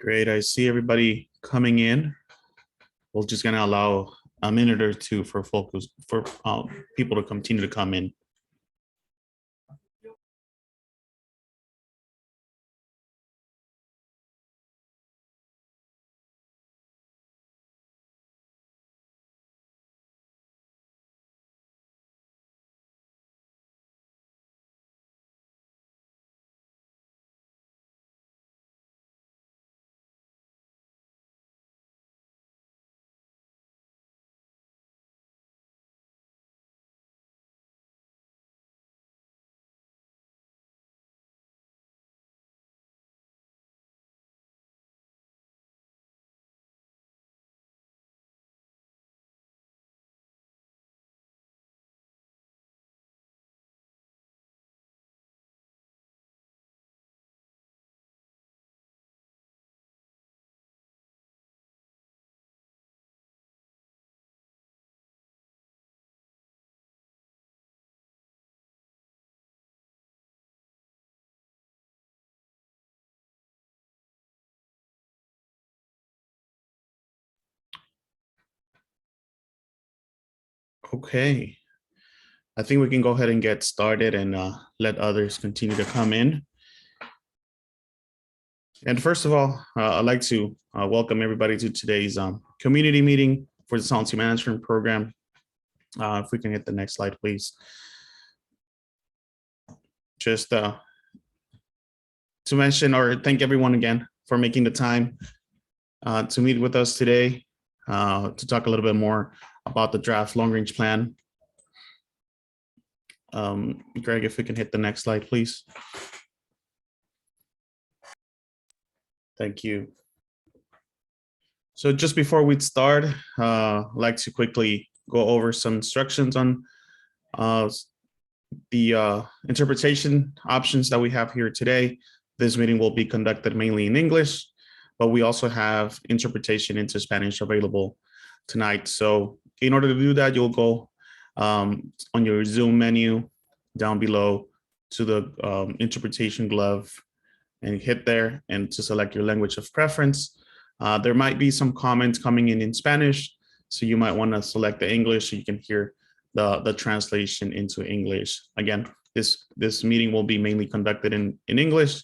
Great. I see everybody coming in. We're just going to allow a minute or two for people to continue to come in. Okay. I think we can go ahead and get started and let others continue to come in. And first of all, I'd like to welcome everybody to today's community meeting for the Solvency Management Program. If we can hit the next slide, please. Just to mention or thank everyone again for making the time to meet with us today to talk a little bit more about the draft long-range plan. Greg, if we can hit the next slide, please. Thank you. So just before we start, I'd like to quickly go over some instructions on the interpretation options that we have here today. This meeting will be conducted mainly in English, but we also have interpretation into Spanish available tonight. So in order to do that, you'll go on your Zoom menu down below to the interpretation glove and hit there and to select your language of preference. There might be some comments coming in Spanish, so you might want to select the English so you can hear the translation into English. Again, this meeting will be mainly conducted in English,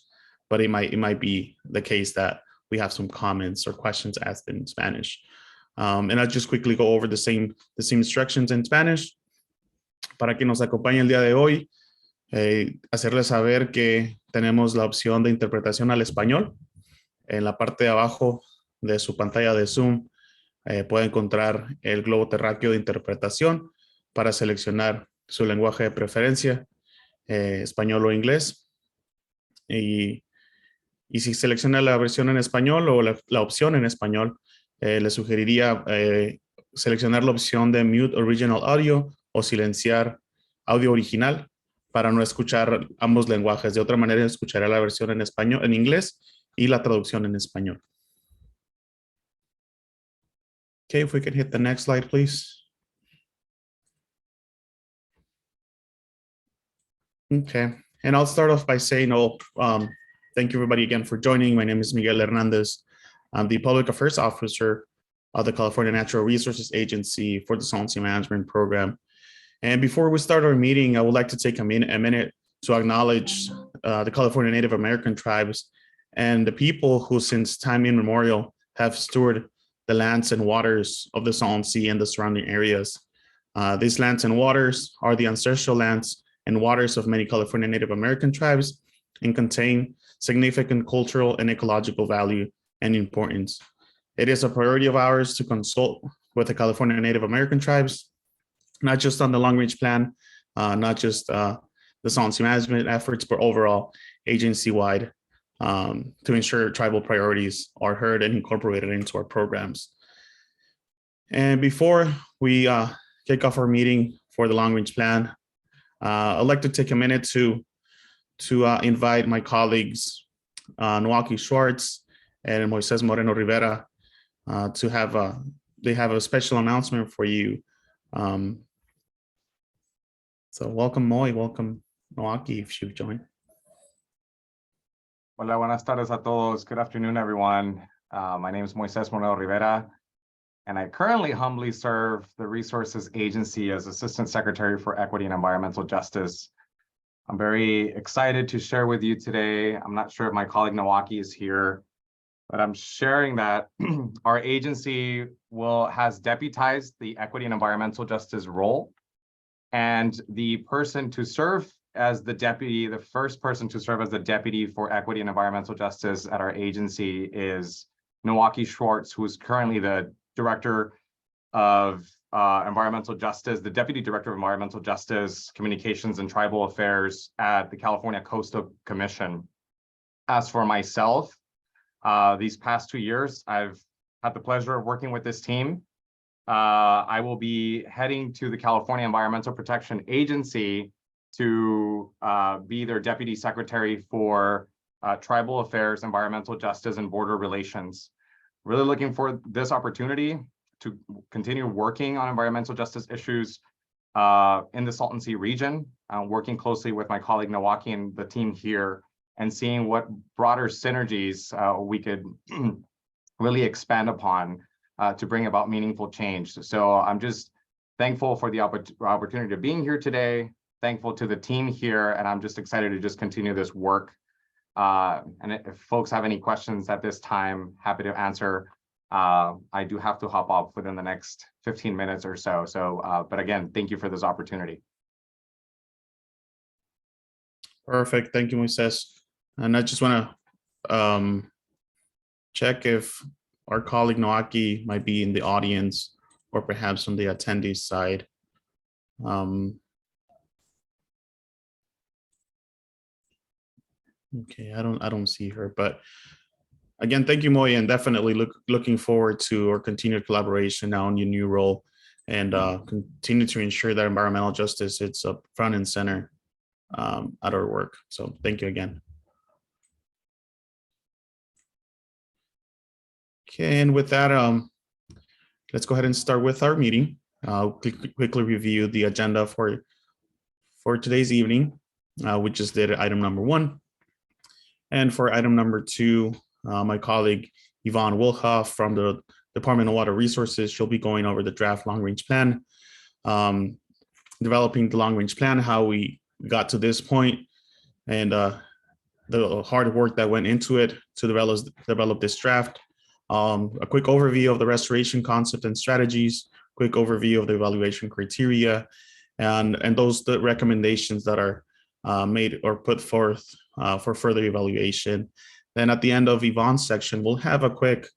but it might be the case that we have some comments or questions asked in Spanish. And I'll just quickly go over the same instructions in Spanish. Para quien nos acompañe el día de hoy, hacerles saber que tenemos la opción de interpretación al español. En la parte de abajo de su pantalla de Zoom puede encontrar el globo terráqueo de interpretación para seleccionar su lenguaje de preferencia, español o inglés. Y si selecciona la versión en español o la opción en español, le sugeriría seleccionar la opción de Mute Original Audio o silenciar audio original para no escuchar ambos lenguajes. De otra manera, escuchará la versión en español, en inglés y la traducción en español. Okay, if we could hit the next slide, please. Okay, and I'll start off by saying, thank you everybody again for joining. My name is Miguel Hernandez. I'm the Public Affairs Officer of the California Natural Resources Agency for the Solvency Management Program. And before we start our meeting, I would like to take a minute to acknowledge the California Native American tribes and the people who since time immemorial have stewarded the lands and waters of the Salton Sea and the surrounding areas. These lands and waters are the ancestral lands and waters of many California Native American tribes and contain significant cultural and ecological value and importance. It is a priority of ours to consult with the California Native American tribes, not just on the long-range plan, not just the solvency management efforts, but overall agency-wide to ensure tribal priorities are heard and incorporated into our programs. And before we kick off our meeting for the long-range plan, I'd like to take a minute to invite my colleagues, Noaki Schwartz and Moises Moreno Rivera, to have they have a special announcement for you. So welcome Moi, welcome Noaki if you've joined. Hola, buenas tardes a todos. Good afternoon, everyone. My name is Moises Moreno Rivera, and I currently humbly serve the Resources Agency as Assistant Secretary for Equity and Environmental Justice. I'm very excited to share with you today. I'm not sure if my colleague Nawaki is here, but I'm sharing that our agency has deputized the Equity and Environmental Justice role, and the person to serve as the deputy, the first person to serve as the deputy for equity and environmental justice at our agency is Nawaki Schwartz, who is currently the director of environmental justice, the deputy director of environmental justice, communications and tribal affairs at the California Coastal Commission. As for myself, these past 2 years, I've had the pleasure of working with this team. I will be heading to the California Environmental Protection Agency to be their deputy secretary for tribal affairs, environmental justice, and border relations. Really looking for this opportunity to continue working on environmental justice issues in the Salton Sea region, working closely with my colleague Nawaki and the team here, and seeing what broader synergies we could really expand upon to bring about meaningful change. So I'm just thankful for the opportunity of being here today, thankful to the team here, and I'm just excited to just continue this work. And if folks have any questions at this time, happy to answer. I do have to hop off within the next 15 minutes or so. But again, thank you for this opportunity. Perfect. Thank you, Moises. And I just want to check if our colleague Nawaki might be in the audience or perhaps on the attendees side. Okay, I don't see her, but again, thank you, Moy, and definitely looking forward to our continued collaboration now in your new role, and continue to ensure that environmental justice it's up front and center at our work. So thank you again. Okay, and with that, let's go ahead and start with our meeting. I'll quickly review the agenda for today's evening. We just did item number 1. And for item number 2, my colleague Yvonne Wilhoff from the Department of Water Resources, she'll be going over the draft long-range plan, developing the long-range plan, how we got to this point, and the hard work that went into it to develop this draft. A quick overview of the restoration concept and strategies, quick overview of the evaluation criteria, and the recommendations that are made or put forth for further evaluation. Then at the end of Yvonne's section, we'll have a quick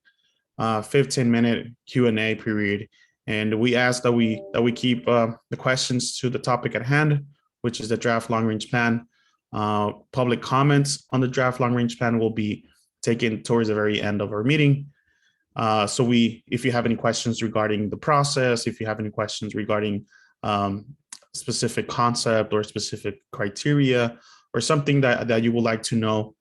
15-minute Q&A period, and we ask that we keep the questions to the topic at hand, which is the draft long-range plan. Public comments on the draft long-range plan will be taken towards the very end of our meeting. So if you have any questions regarding the process, if you have any questions regarding specific concept or specific criteria, or something that you would like to know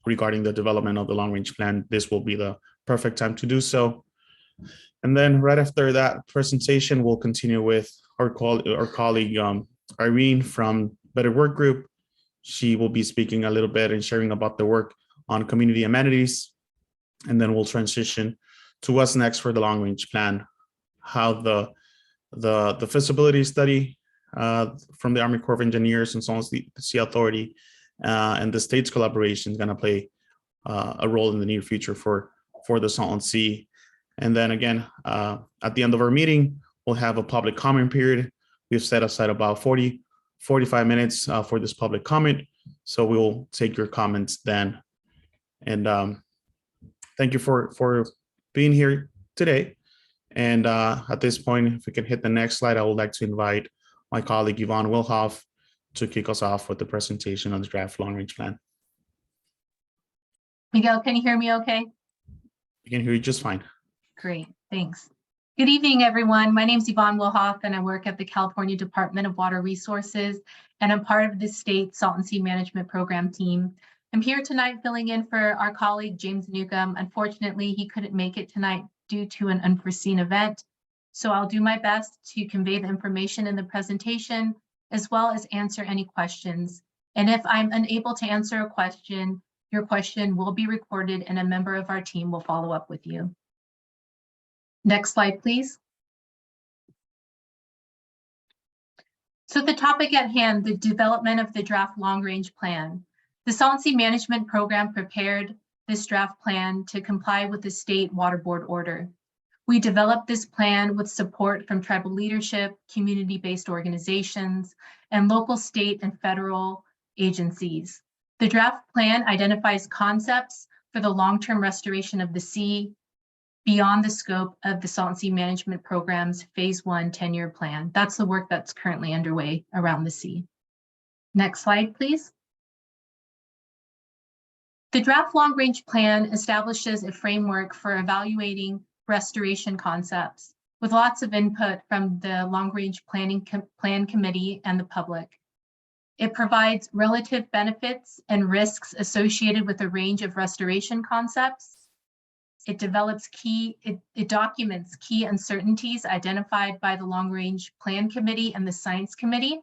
regarding the development of the long-range plan, this will be the perfect time to do so. And then right after that presentation, we'll continue with our colleague Irene from Better Work Group. She will be speaking a little bit and sharing about the work on community amenities. And then we'll transition to what's next for the long-range plan, how the feasibility study from the Army Corps of Engineers and Salton Sea Authority and the state's collaboration is going to play a role in the near future for the Salton Sea. And then again, at the end of our meeting, we'll have a public comment period. We've set aside about 45 minutes for this public comment. So we'll take your comments then. And thank you for being here today. And at this point, if we can hit the next slide, I would like to invite my colleague Yvonne Wilhoff to kick us off with the presentation on the draft long-range plan. Miguel, can you hear me okay? I can hear you just fine. Great, thanks. Good evening, everyone. My name is Yvonne Wilhoff, and I work at the California Department of Water Resources, and I'm part of the state Salton Sea Management Program team. I'm here tonight filling in for our colleague, James Newcomb. Unfortunately, he couldn't make it tonight due to an unforeseen event. So I'll do my best to convey the information in the presentation, as well as answer any questions. And if I'm unable to answer a question, Your question will be recorded and a member of our team will follow up with you. Next slide, please. So the topic at hand, the development of the draft long-range plan. The Solvency Management Program prepared this draft plan to comply with the state water board order. We developed this plan with support from tribal leadership, community-based organizations, and local, state, and federal agencies. The draft plan identifies concepts for the long-term restoration of the sea beyond the scope of the Solvency Management Program's Phase 1 10-year plan. That's the work that's currently underway around the sea. Next slide, please. The draft long-range plan establishes a framework for evaluating restoration concepts with lots of input from the long-range plan committee and the public. It provides relative benefits and risks associated with a range of restoration concepts. It documents key uncertainties identified by the long-range plan committee and the science committee.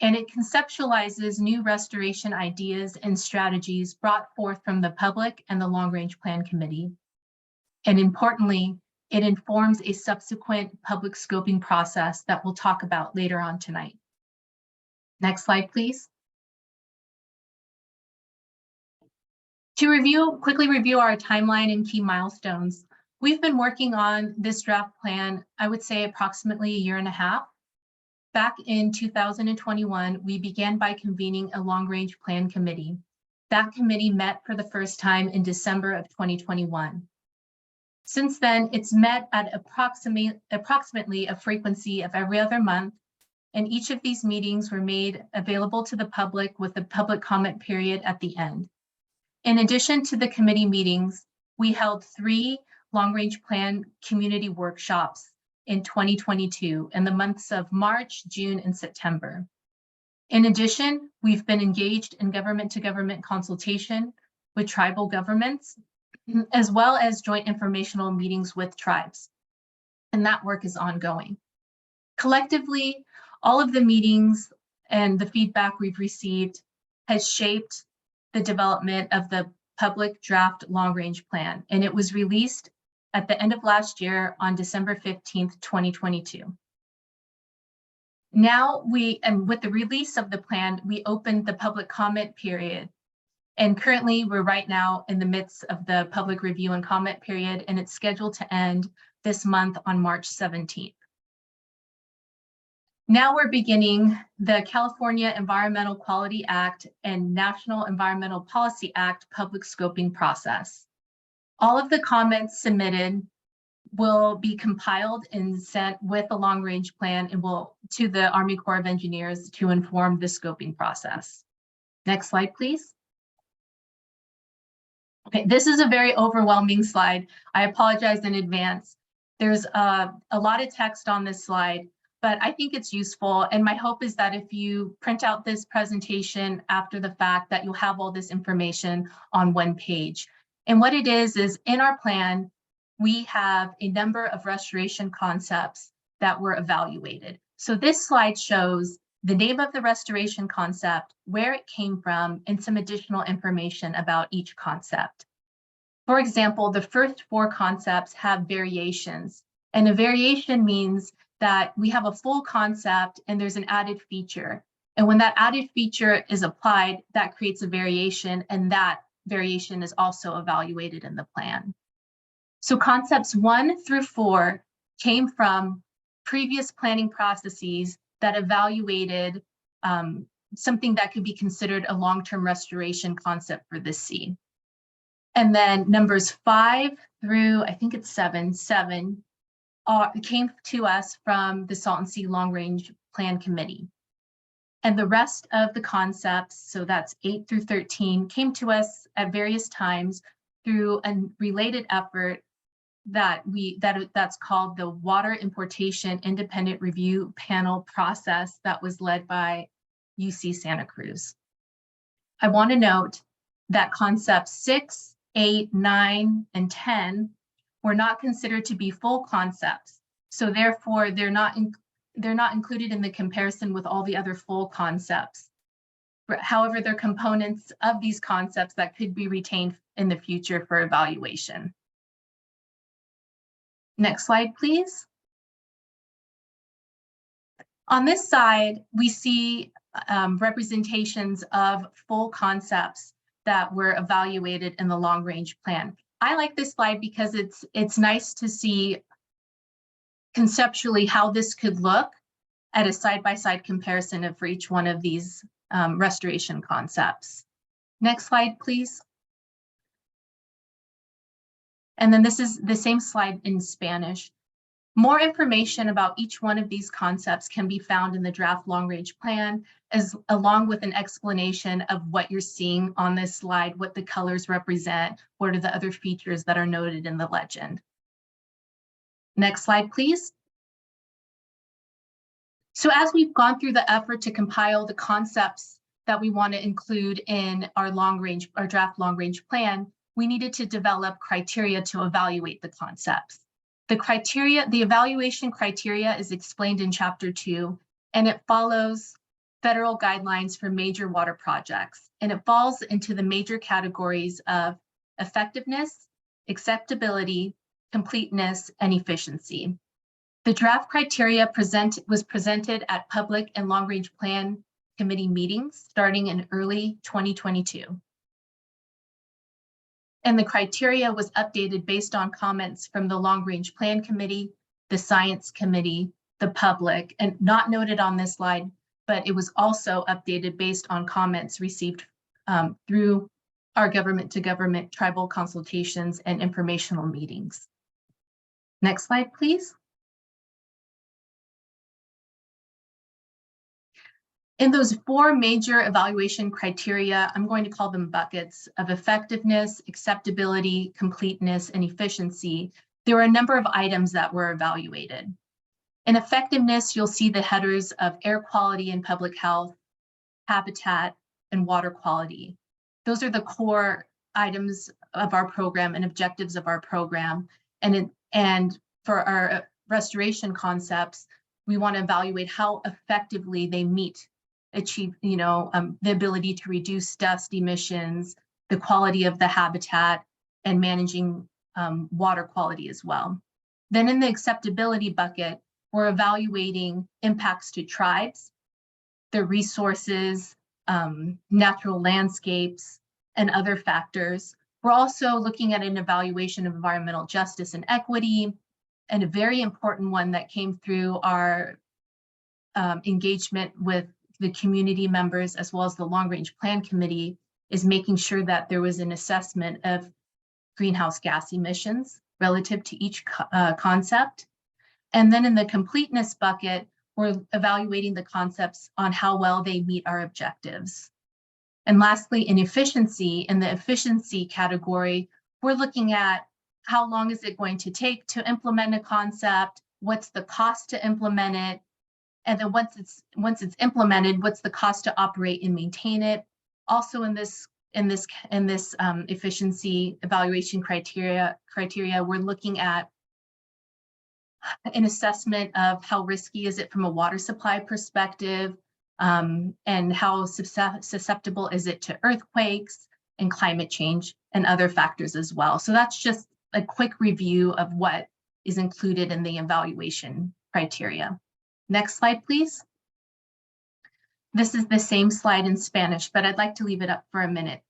And it conceptualizes new restoration ideas and strategies brought forth from the public and the long-range plan committee. And importantly, it informs a subsequent public scoping process that we'll talk about later on tonight. Next slide, please. To quickly review our timeline and key milestones, we've been working on this draft plan, I would say approximately a year and a half. Back in 2021, we began by convening a long-range plan committee. That committee met for the first time in December of 2021. Since then, it's met at approximately a frequency of every other month, and each of these meetings were made available to the public with a public comment period at the end. In addition to the committee meetings, we held 3 long-range plan community workshops in 2022 in the months of March, June, and September. In addition, we've been engaged in government-to-government consultation with tribal governments, as well as joint informational meetings with tribes, and that work is ongoing. Collectively, all of the meetings and the feedback we've received has shaped the development of the public draft long-range plan, and it was released at the end of last year on December 15th, 2022. Now with the release of the plan, we opened the public comment period. And currently we're right now in the midst of the public review and comment period, and it's scheduled to end this month on March 17th. Now we're beginning the California Environmental Quality Act and National Environmental Policy Act public scoping process. All of the comments submitted will be compiled and sent with a long-range plan and will to the Army Corps of Engineers to inform the scoping process. Next slide, please. Okay, this is a very overwhelming slide. I apologize in advance. There's a lot of text on this slide, but I think it's useful. And my hope is that if you print out this presentation after the fact, that you'll have all this information on one page. And what it is in our plan, we have a number of restoration concepts that were evaluated. So this slide shows the name of the restoration concept, where it came from, and some additional information about each concept. For example, the first 4 concepts have variations, and a variation means that we have a full concept and there's an added feature. And when that added feature is applied, that creates a variation, and that variation is also evaluated in the plan. So concepts 1 through 4 came from previous planning processes that evaluated something that could be considered a long-term restoration concept for the sea. And then numbers 5 through, I think it's 7 came to us from the Salton Sea Long Range Plan Committee. And the rest of the concepts, so that's 8 through 13, came to us at various times through a related effort that's called the Water Importation Independent Review Panel process that was led by UC Santa Cruz. I want to note that concepts 6, 8, 9, and 10 were not considered to be full concepts. So therefore, they're not included in the comparison with all the other full concepts. However, there are components of these concepts that could be retained in the future for evaluation. Next slide, please. On this side, we see representations of full concepts that were evaluated in the long-range plan. I like this slide because it's nice to see conceptually how this could look at a side-by-side comparison of for each one of these restoration concepts. Next slide, please. And then this is the same slide in Spanish. More information about each one of these concepts can be found in the draft long-range plan, along with an explanation of what you're seeing on this slide, what the colors represent, what are the other features that are noted in the legend. Next slide, please. So as we've gone through the effort to compile the concepts that we want to include in our draft long-range plan, we needed to develop criteria to evaluate the concepts. The evaluation criteria is explained in Chapter 2, and it follows federal guidelines for major water projects, and it falls into the major categories of effectiveness, acceptability, completeness, and efficiency. The draft criteria was presented at public and long-range plan committee meetings starting in early 2022. And the criteria was updated based on comments from the long-range plan committee, the science committee, the public, and not noted on this slide, but it was also updated based on comments received through our government-to-government tribal consultations and informational meetings. Next slide, please. In those 4 major evaluation criteria, I'm going to call them buckets of effectiveness, acceptability, completeness, and efficiency. There were a number of items that were evaluated. In effectiveness, you'll see the headers of air quality and public health, habitat, and water quality. Those are the core items of our program and objectives of our program. And for our restoration concepts, we want to evaluate how effectively they achieve, the ability to reduce dust emissions, the quality of the habitat, and managing water quality as well. Then in the acceptability bucket, we're evaluating impacts to tribes, their resources, natural landscapes, and other factors. We're also looking at an evaluation of environmental justice and equity, and a very important one that came through our engagement with the community members as well as the long-range plan committee is making sure that there was an assessment of greenhouse gas emissions relative to each concept. And then in the completeness bucket, we're evaluating the concepts on how well they meet our objectives. And lastly, in efficiency, in the efficiency category, we're looking at how long is it going to take to implement a concept, what's the cost to implement it, and then once it's implemented, what's the cost to operate and maintain it. Also in this efficiency evaluation criteria, we're looking at an assessment of how risky is it from a water supply perspective, and how susceptible is it to earthquakes and climate change and other factors as well. So that's just a quick review of what is included in the evaluation criteria. Next slide, please. This is the same slide in Spanish, but I'd like to leave it up for a minute.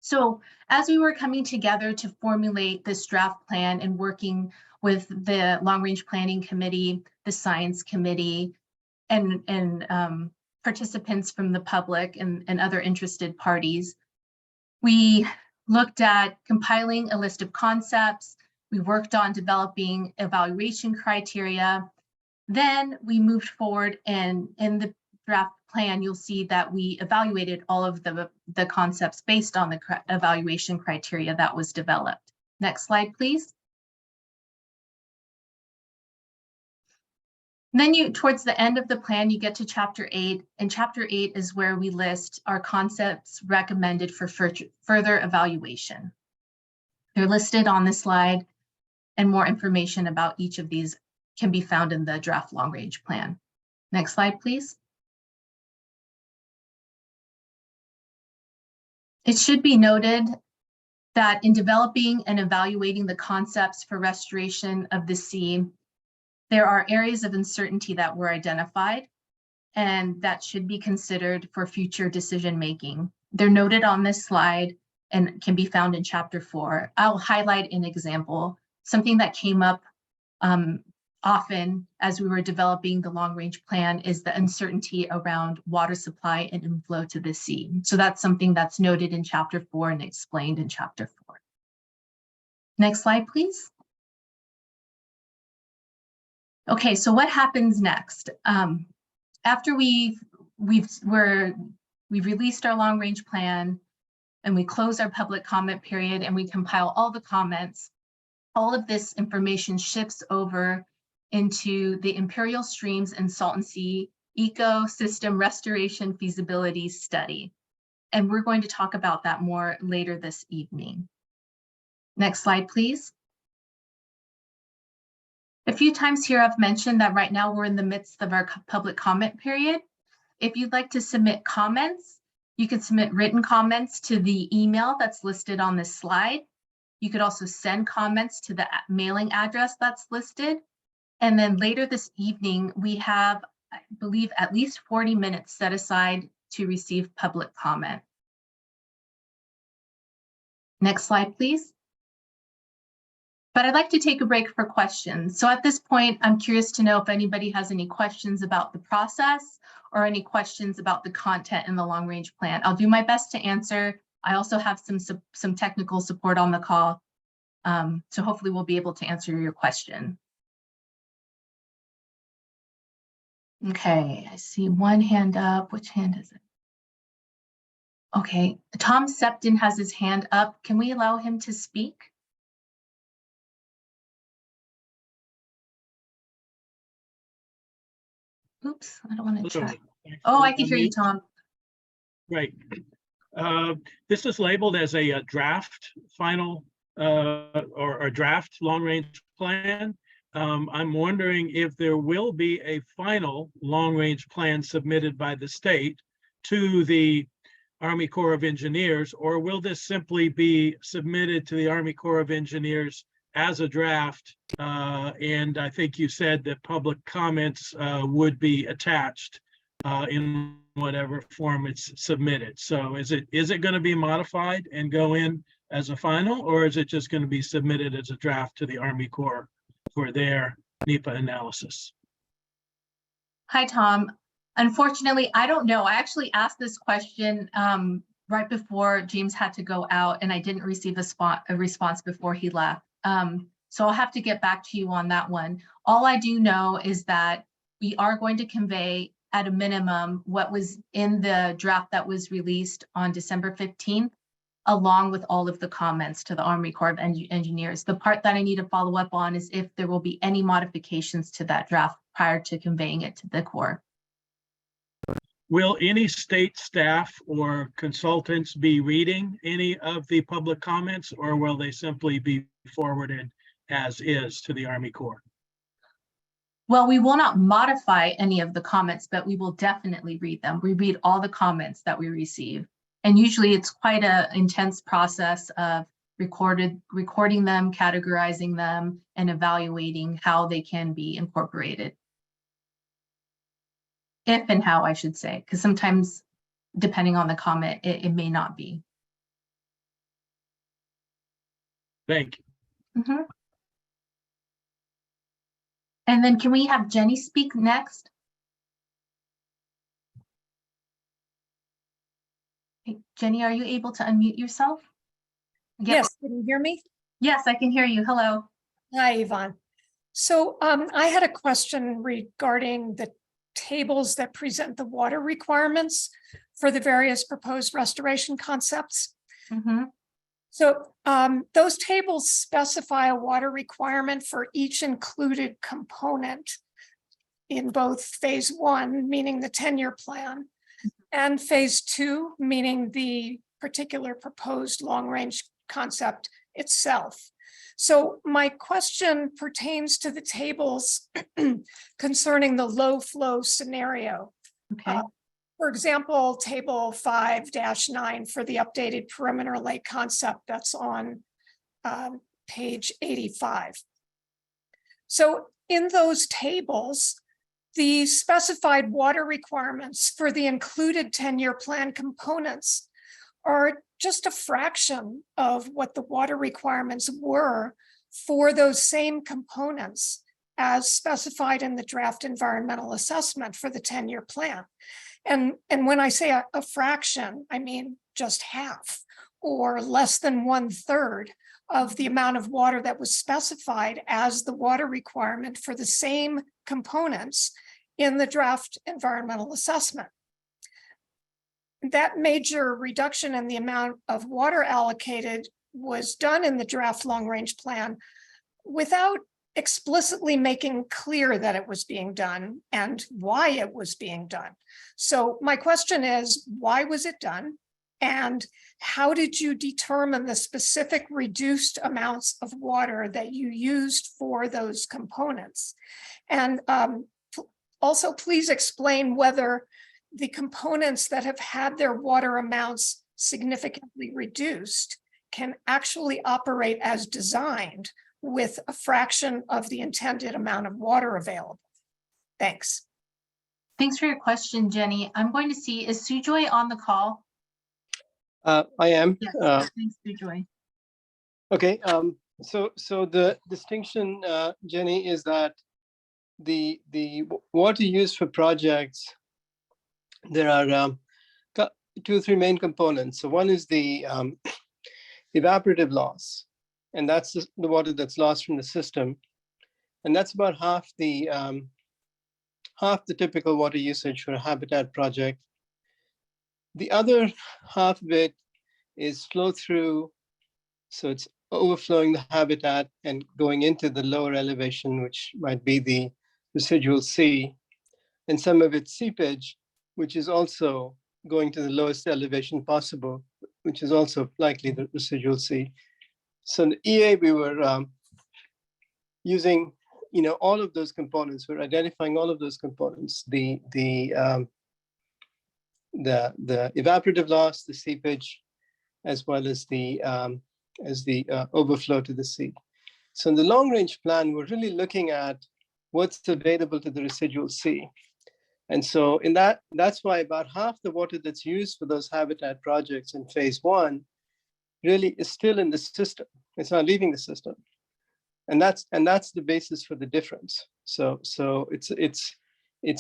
So as we were coming together to formulate this draft plan and working with the long-range planning committee, the science committee, and participants from the public and other interested parties, we looked at compiling a list of concepts. We worked on developing evaluation criteria. Then we moved forward, and in the draft plan, you'll see that we evaluated all of the concepts based on the evaluation criteria that was developed. Next slide, please. Then towards the end of the plan, you get to Chapter 8, and Chapter 8 is where we list our concepts recommended for further evaluation. They're listed on this slide, and more information about each of these can be found in the draft long-range plan. Next slide, please. It should be noted that in developing and evaluating the concepts for restoration of the sea, there are areas of uncertainty that were identified and that should be considered for future decision-making. They're noted on this slide and can be found in chapter 4. I'll highlight an example, something that came up often as we were developing the long-range plan is the uncertainty around water supply and inflow to the sea. So that's something that's noted in chapter 4 and explained in chapter 4. Next slide, please. Okay, so what happens next? After we've released our long-range plan and we close our public comment period and we compile all the comments, all of this information shifts over into the Imperial Streams and Salton Sea Ecosystem Restoration Feasibility Study. And we're going to talk about that more later this evening. Next slide, please. A few times here I've mentioned that right now we're in the midst of our public comment period. If you'd like to submit comments, you can submit written comments to the email that's listed on this slide. You could also send comments to the mailing address that's listed. And then later this evening, we have, I believe, at least 40 minutes set aside to receive public comment. Next slide, please. But I'd like to take a break for questions. So at this point, I'm curious to know if anybody has any questions about the process or any questions about the content in the long-range plan. I'll do my best to answer. I also have some technical support on the call. So hopefully we'll be able to answer your question. Okay, I see one hand up. Which hand is it? Okay, Tom Septon has his hand up. Can we allow him to speak? Oops, I don't want to chat. Oh, I can hear you, Tom. Right. This is labeled as a draft final or a draft long-range plan. I'm wondering if there will be a final long-range plan submitted by the state to the Army Corps of Engineers, or will this simply be submitted to the Army Corps of Engineers as a draft? And I think you said that public comments would be attached in whatever form it's submitted. So is it going to be modified and go in as a final, or is it just going to be submitted as a draft to the Army Corps for their NEPA analysis? Hi, Tom. Unfortunately, I don't know. I actually asked this question right before James had to go out, and I didn't receive a response before he left. So I'll have to get back to you on that one. All I do know is that we are going to convey at a minimum what was in the draft that was released on December 15th, along with all of the comments to the Army Corps of Engineers. The part that I need to follow up on is if there will be any modifications to that draft prior to conveying it to the Corps. Will any state staff or consultants be reading any of the public comments, or will they simply be forwarded as is to the Army Corps? Well, we will not modify any of the comments, but we will definitely read them. We read all the comments that we receive. And usually it's quite an intense process of recording them, categorizing them, and evaluating how they can be incorporated. If and how, I should say, because sometimes, depending on the comment, it may not be. Thank you. Mm-hmm. And then can we have Jenny speak next? Hey, Jenny, are you able to unmute yourself? Yes, can you hear me? Yes, I can hear you. Hello. Hi, Yvonne. So I had a question regarding the tables that present the water requirements for the various proposed restoration concepts. Mm-hmm. So those tables specify a water requirement for each included component in both phase 1, meaning the 10-year plan, and phase 2, meaning the particular proposed long-range concept itself. So my question pertains to the tables concerning the low flow scenario. Okay. For example, table 5-9 for the updated perimeter lake concept that's on page 85. So in those tables, the specified water requirements for the included 10-year plan components are just a fraction of what the water requirements were for those same components as specified in the draft environmental assessment for the 10-year plan. And when I say a fraction, I mean just half or less than 1/3 of the amount of water that was specified as the water requirement for the same components in the draft environmental assessment. That major reduction in the amount of water allocated was done in the draft long-range plan without explicitly making clear that it was being done and why it was being done. So my question is, why was it done? And how did you determine the specific reduced amounts of water that you used for those components? And also, please explain whether the components that have had their water amounts significantly reduced can actually operate as designed with a fraction of the intended amount of water available. Thanks. Thanks for your question, Jenny. I'm going to see, is Sujoy on the call? I am. Yes, thanks, Sujoy. Okay. So the distinction, Jenny, is that the water used for projects, there are 2 or 3 main components. So one is the evaporative loss, and that's the water that's lost from the system, and that's about half the typical water usage for a habitat project. The other half of it is flow through, so it's overflowing the habitat and going into the lower elevation, which might be the residual sea, and some of it's seepage, which is also going to the lowest elevation possible, which is also likely the residual sea. So in the EA, we were using, all of those components. We're identifying all of those components: the evaporative loss, the seepage, as well as the overflow to the sea. So in the long-range plan, we're really looking at what's available to the residual sea. And so in that's why about half the water that's used for those habitat projects in phase 1 really is still in the system. It's not leaving the system. And that's the basis for the difference. So it's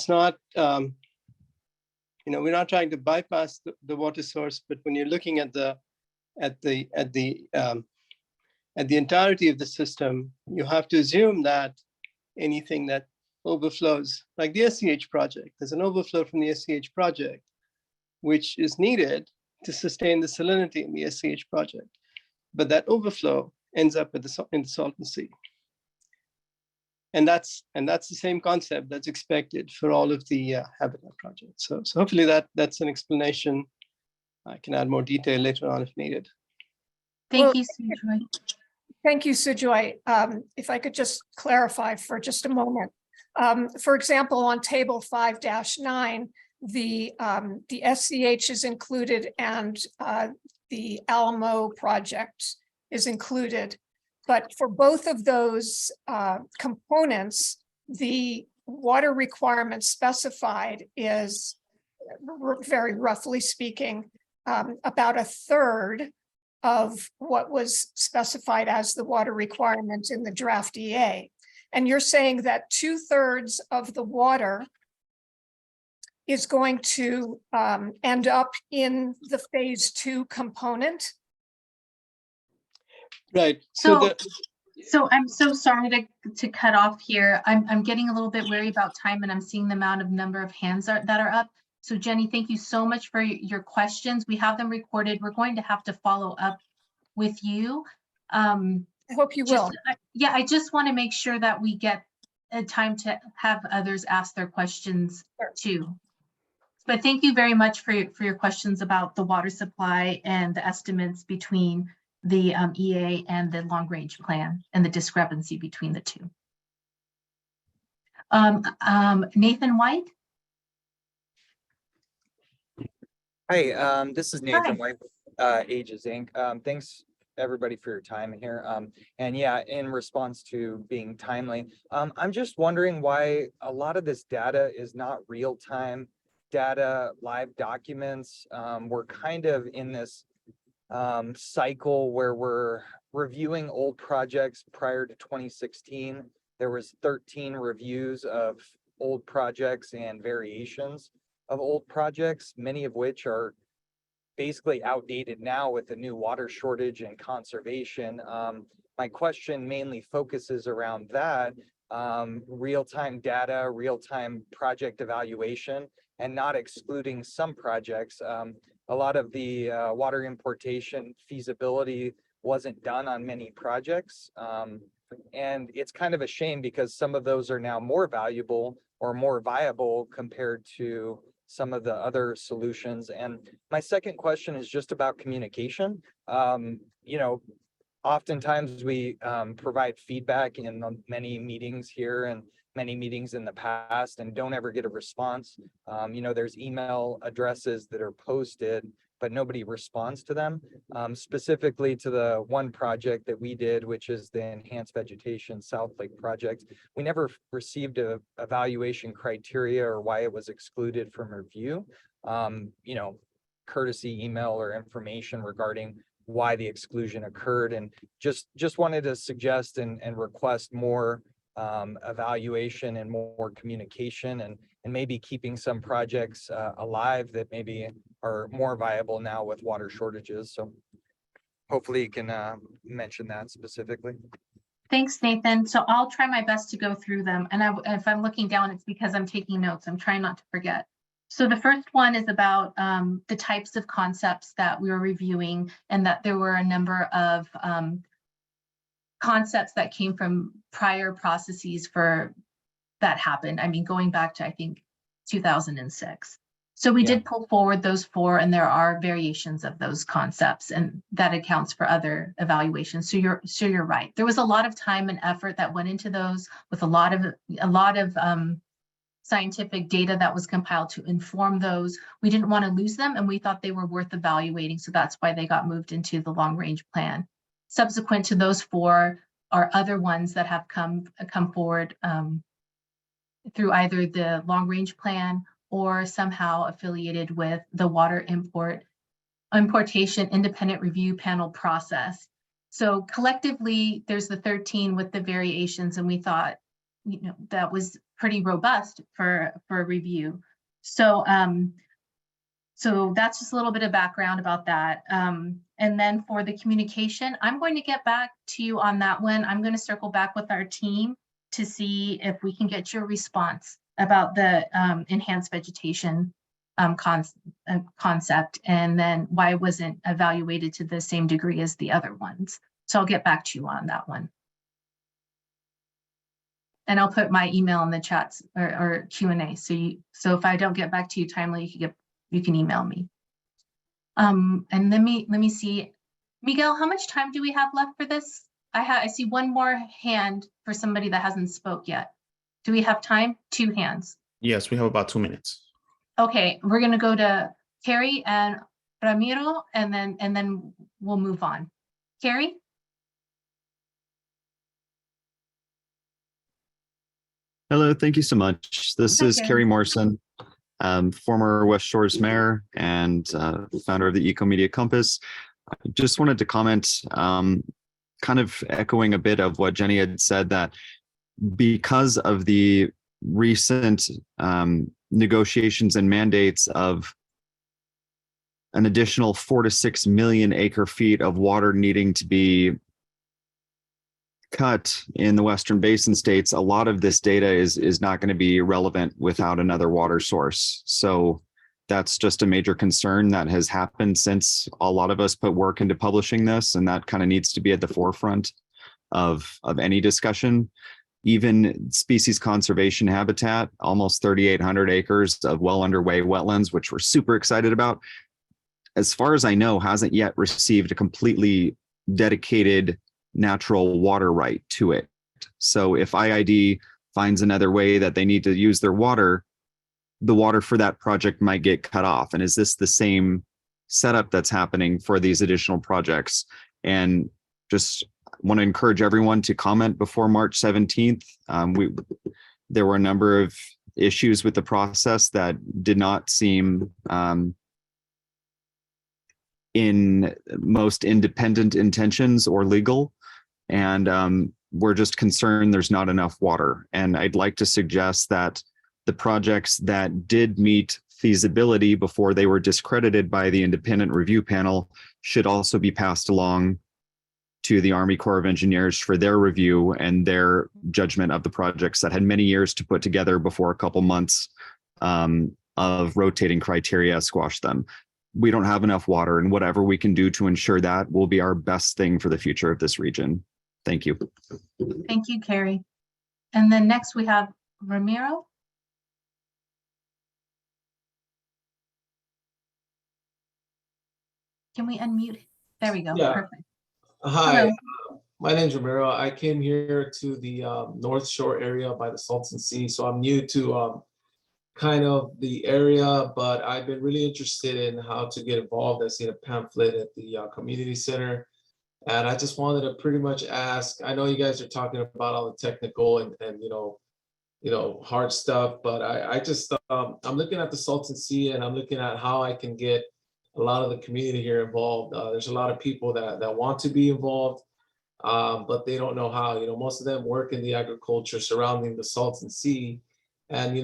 not, we're not trying to bypass the water source, but when you're looking at the entirety of the system, you have to assume that anything that overflows, like the SCH project, there's an overflow from the SCH project, which is needed to sustain the salinity in the SCH project. But that overflow ends up in the Salton Sea. And that's the same concept that's expected for all of the habitat projects. So hopefully that's an explanation. I can add more detail later on if needed. Thank you, Sujoy. Thank you, Sujoy. If I could just clarify for just a moment. For example, on table 5-9, the SCH is included and the Alamo project is included. But for both of those components, the water requirement specified is, very roughly speaking, about 1/3 of what was specified as the water requirement in the draft EA. And you're saying that 2/3 of the water is going to end up in the phase 2 component? Right. So I'm so sorry to cut off here. I'm getting a little bit wary about time, and I'm seeing the number of hands that are up. So Jenny, thank you so much for your questions. We have them recorded. We're going to have to follow up with you. I hope you will. Yeah, I just want to make sure that we get a time to have others ask their questions too. But thank you very much for your questions about the water supply and the estimates between the EA and the long range plan and the discrepancy between the two. Nathan White. Hi, this is Nathan Hi. White, Ages Inc. Thanks everybody for your time here. And yeah, in response to being timely, I'm just wondering why a lot of this data is not real-time data, live documents. We're kind of in this cycle where we're reviewing old projects prior to 2016. There was 13 reviews of old projects and variations of old projects, many of which are basically outdated now with the new water shortage and conservation. My question mainly focuses around that, real-time data, real-time project evaluation, and not excluding some projects. A lot of the water importation feasibility wasn't done on many projects. And it's kind of a shame because some of those are now more valuable or more viable compared to some of the other solutions. And my second question is just about communication. Oftentimes we provide feedback in many meetings here and many meetings in the past and don't ever get a response. There's email addresses that are posted, but nobody responds to them. Specifically to the one project that we did, which is the Enhanced Vegetation South Lake project. We never received a evaluation criteria or why it was excluded from review. Courtesy email or information regarding why the exclusion occurred, and just wanted to suggest and request more evaluation and more communication and maybe keeping some projects alive that maybe are more viable now with water shortages. So hopefully you can mention that specifically. Thanks, Nathan. So I'll try my best to go through them. And if I'm looking down, it's because I'm taking notes. I'm trying not to forget. So the first one is about the types of concepts that we were reviewing, and that there were a number of concepts that came from prior processes for that happened. I mean, going back to, I think, 2006. So we did pull forward those 4, and there are variations of those concepts, and that accounts for other evaluations. So you're right. There was a lot of time and effort that went into those, with a lot of scientific data that was compiled to inform those. We didn't want to lose them, and we thought they were worth evaluating. So that's why they got moved into the long range plan. Subsequent to those 4 are other ones that have come forward through either the long range plan or somehow affiliated with the water importation independent review panel process. So collectively, there's the 13 with the variations, and we thought, that was pretty robust for review. So so that's just a little bit of background about that. And then for the communication, I'm going to get back to you on that one. I'm going to circle back with our team to see if we can get your response about the enhanced vegetation concept, and then why it wasn't evaluated to the same degree as the other ones. So I'll get back to you on that one. And I'll put my email in the chats or Q&A. So if I don't get back to you timely, you can email me. And let me see, Miguel, how much time do we have left for this? I see one more hand for somebody that hasn't spoke yet. Do we have time? 2 hands. Yes, we have about 2 minutes. Okay, we're gonna go to Carrie and Ramiro, and then we'll move on. Carrie? Hello, thank you so much. This is Kerry Morrison, former West Shores mayor and founder of the Eco Media Compass. I just wanted to comment, kind of echoing a bit of what Jenny had said, that because of the recent negotiations and mandates of an additional 4 to 6 million acre feet of water needing to be cut in the Western Basin states, a lot of this data is not going to be relevant without another water source. So that's just a major concern that has happened since a lot of us put work into publishing this, and that kind of needs to be at the forefront of any discussion. Even species conservation habitat, almost 3,800 acres of well underway wetlands, which we're super excited about, as far as I know, hasn't yet received a completely dedicated natural water right to it. So if IID finds another way that they need to use their water, the water for that project might get cut off. And is this the same setup that's happening for these additional projects? And just want to encourage everyone to comment before March 17th. There were a number of issues with the process that did not seem in most independent intentions or legal. And we're just concerned there's not enough water. And I'd like to suggest that the projects that did meet feasibility before they were discredited by the independent review panel should also be passed along to the Army Corps of Engineers for their review and their judgment of the projects that had many years to put together before a couple months of rotating criteria squashed them. We don't have enough water, and whatever we can do to ensure that will be our best thing for the future of this region. Thank you. Thank you, Carrie. And then next we have Ramiro. Can we unmute? There we go. Yeah. Perfect. Hi, Hello. my name's Ramiro. I came here to the North Shore area by the Salton Sea, so I'm new to kind of the area, but I've been really interested in how to get involved. I've seen a pamphlet at the community center, and I just wanted to pretty much ask. I know you guys are talking about all the technical and you know hard stuff, but I just I'm looking at the Salton Sea, and I'm looking at how I can get a lot of the community here involved. There's a lot of people that want to be involved, but they don't know how. Most of them work in the agriculture surrounding the Salton Sea, and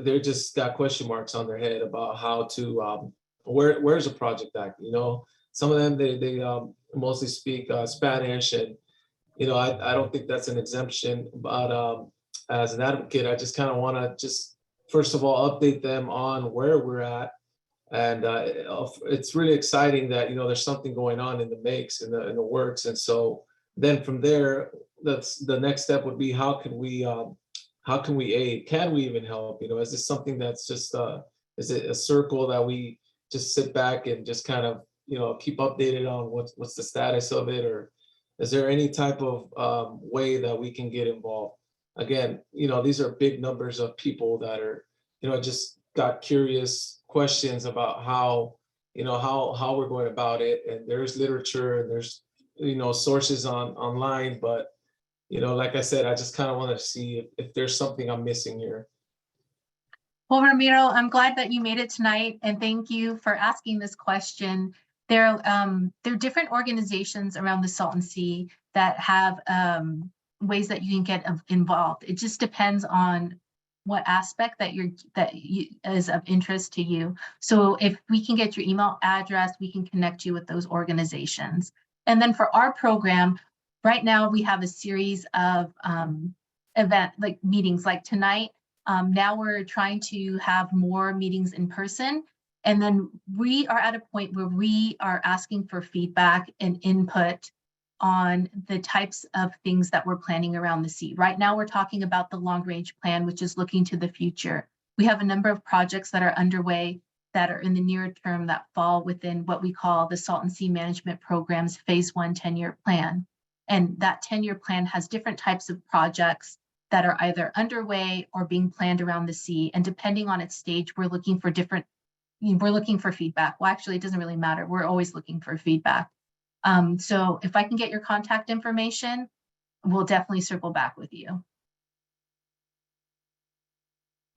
they're just got question marks on their head about how to where's a project at. Some of them they mostly speak Spanish, and I don't think that's an exemption. But as an advocate, I just kind of want to just first of all update them on where we're at. And it's really exciting that there's something going on in the makes, in the works, and so then from there, that's the next step would be how can we aid? Can we even help? Is this something that's just is it a circle that we just sit back and just kind of keep updated on what's the status of it, or is there any type of way that we can get involved? Again, these are big numbers of people that are just got curious questions about how we're going about it, and there's literature and there's sources online, but like I said, I just kind of want to see if there's something I'm missing here. Well, Ramiro, I'm glad that you made it tonight, and thank you for asking this question. There are different organizations around the Salton Sea that have ways that you can get involved. It just depends on what aspect that is of interest to you. So if we can get your email address, we can connect you with those organizations. And then for our program, right now we have a series of meetings like tonight. Now we're trying to have more meetings in person. And then we are at a point where we are asking for feedback and input on the types of things that we're planning around the sea. Right now, we're talking about the long-range plan, which is looking to the future. We have a number of projects that are underway that are in the near term that fall within what we call the Salton Sea Management Program's Phase 1 10-year plan. And that 10-year plan has different types of projects that are either underway or being planned around the sea. And depending on its stage, we're looking for feedback. Well, actually, it doesn't really matter. We're always looking for feedback. So if I can get your contact information, we'll definitely circle back with you.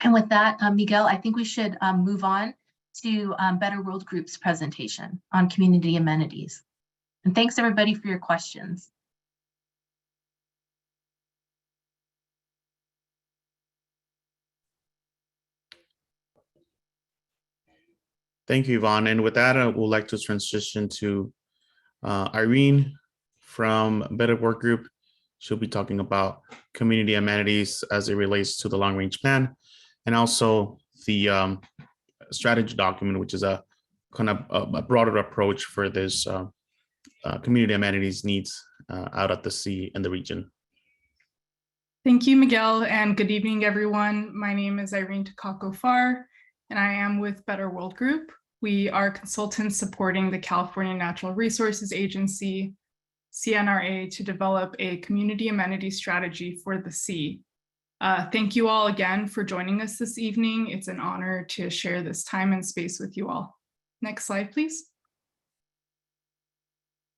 And with that, Miguel, I think we should move on to Better World Group's presentation on community amenities. And thanks everybody for your questions. Thank you, Yvonne. And with that, I would like to transition to Irene from Better Work Group. She'll be talking about community amenities as it relates to the long range plan, and also the strategy document, which is a kind of a broader approach for this community amenities needs out at the sea in the region. Thank you, Miguel, and good evening, everyone. My name is Irene Takako-Farr, and I am with Better World Group. We are consultants supporting the California Natural Resources Agency, CNRA, to develop a community amenity strategy for the sea. Thank you all again for joining us this evening. It's an honor to share this time and space with you all. Next slide, please.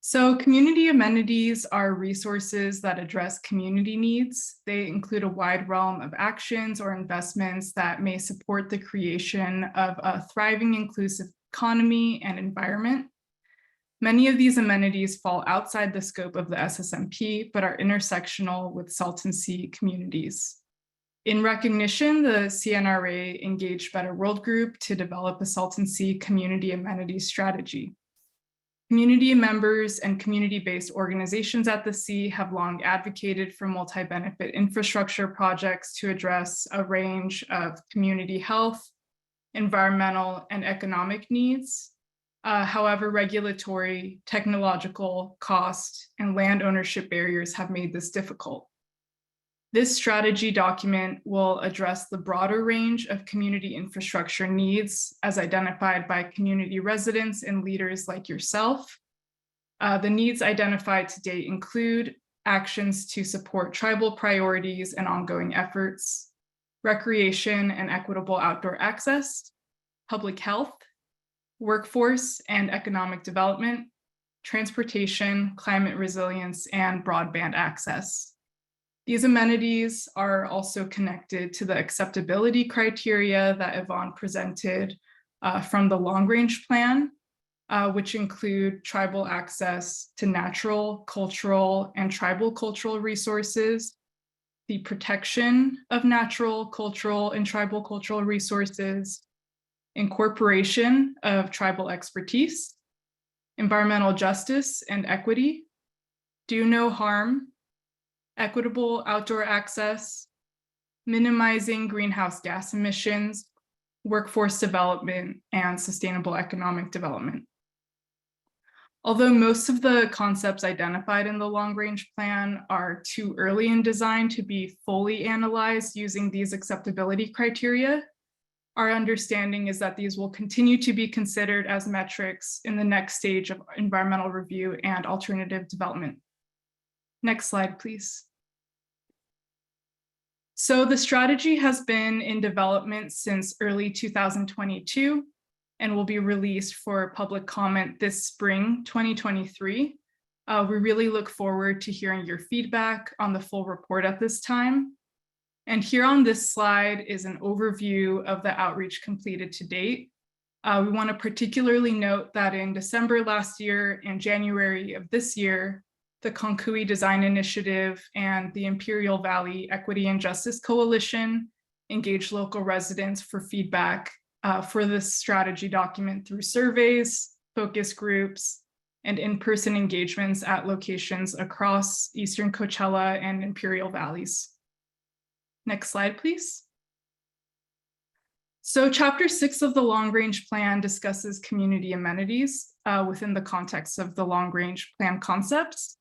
So community amenities are resources that address community needs. They include a wide realm of actions or investments that may support the creation of a thriving, inclusive economy and environment. Many of these amenities fall outside the scope of the SSMP, but are intersectional with Salton Sea communities. In recognition, the CNRA engaged Better World Group to develop a Salton Sea community amenities strategy. Community members and community-based organizations at the Sea have long advocated for multi-benefit infrastructure projects to address a range of community health, environmental, and economic needs. However, regulatory, technological, cost, and land ownership barriers have made this difficult. This strategy document will address the broader range of community infrastructure needs as identified by community residents and leaders like yourself. The needs identified to date include actions to support tribal priorities and ongoing efforts, recreation and equitable outdoor access, public health, workforce and economic development, transportation, climate resilience, and broadband access. These amenities are also connected to the acceptability criteria that Yvonne presented from the long-range plan, which include tribal access to natural, cultural, and tribal cultural resources, the protection of natural, cultural, and tribal cultural resources, incorporation of tribal expertise, environmental justice and equity, do no harm, equitable outdoor access, minimizing greenhouse gas emissions, workforce development, and sustainable economic development. Although most of the concepts identified in the long-range plan are too early in design to be fully analyzed using these acceptability criteria, our understanding is that these will continue to be considered as metrics in the next stage of environmental review and alternative development. Next slide, please. So the strategy has been in development since early 2022 and will be released for public comment this spring 2023. We really look forward to hearing your feedback on the full report at this time. And here on this slide is an overview of the outreach completed to date. We want to particularly note that in December last year and January of this year, the Konkui Design Initiative and the Imperial Valley Equity and Justice Coalition engaged local residents for feedback for this strategy document through surveys, focus groups, and in-person engagements at locations across Eastern Coachella and Imperial Valleys. Next slide, please. So Chapter 6 of the long-range plan discusses community amenities within the context of the long-range plan concepts.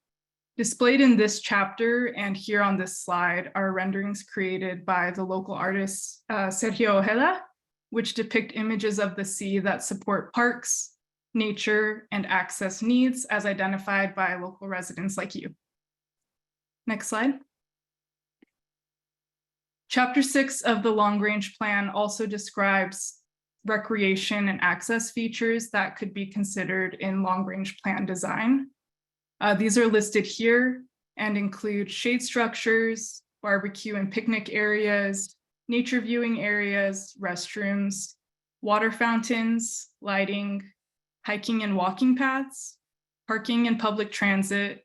Displayed in this chapter and here on this slide are renderings created by the local artist Sergio Ojeda, which depict images of the sea that support parks, nature, and access needs as identified by local residents like you. Next slide. Chapter 6 of the long-range plan also describes recreation and access features that could be considered in long-range plan design. These are listed here and include shade structures, barbecue and picnic areas, nature viewing areas, restrooms, water fountains, lighting, hiking and walking paths, parking and public transit,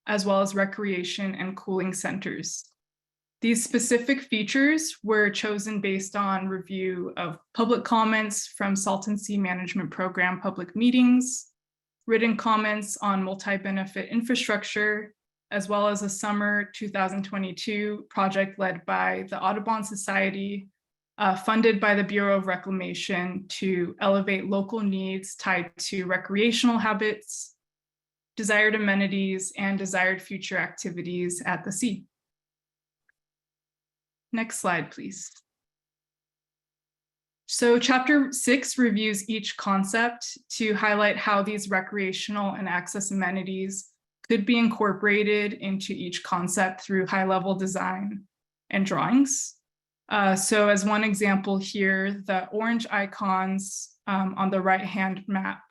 as well as recreation and cooling centers. These specific features were chosen based on review of public comments from Salton Sea Management Program public meetings, written comments on multi-benefit infrastructure, as well as a summer 2022 project led by the Audubon Society, funded by the Bureau of Reclamation to elevate local needs tied to recreational habits, desired amenities, and desired future activities at the sea. Next slide, please. So Chapter 6 reviews each concept to highlight how these recreational and access amenities could be incorporated into each concept through high-level design, and drawings. So as one example here, the orange icons on the right-hand map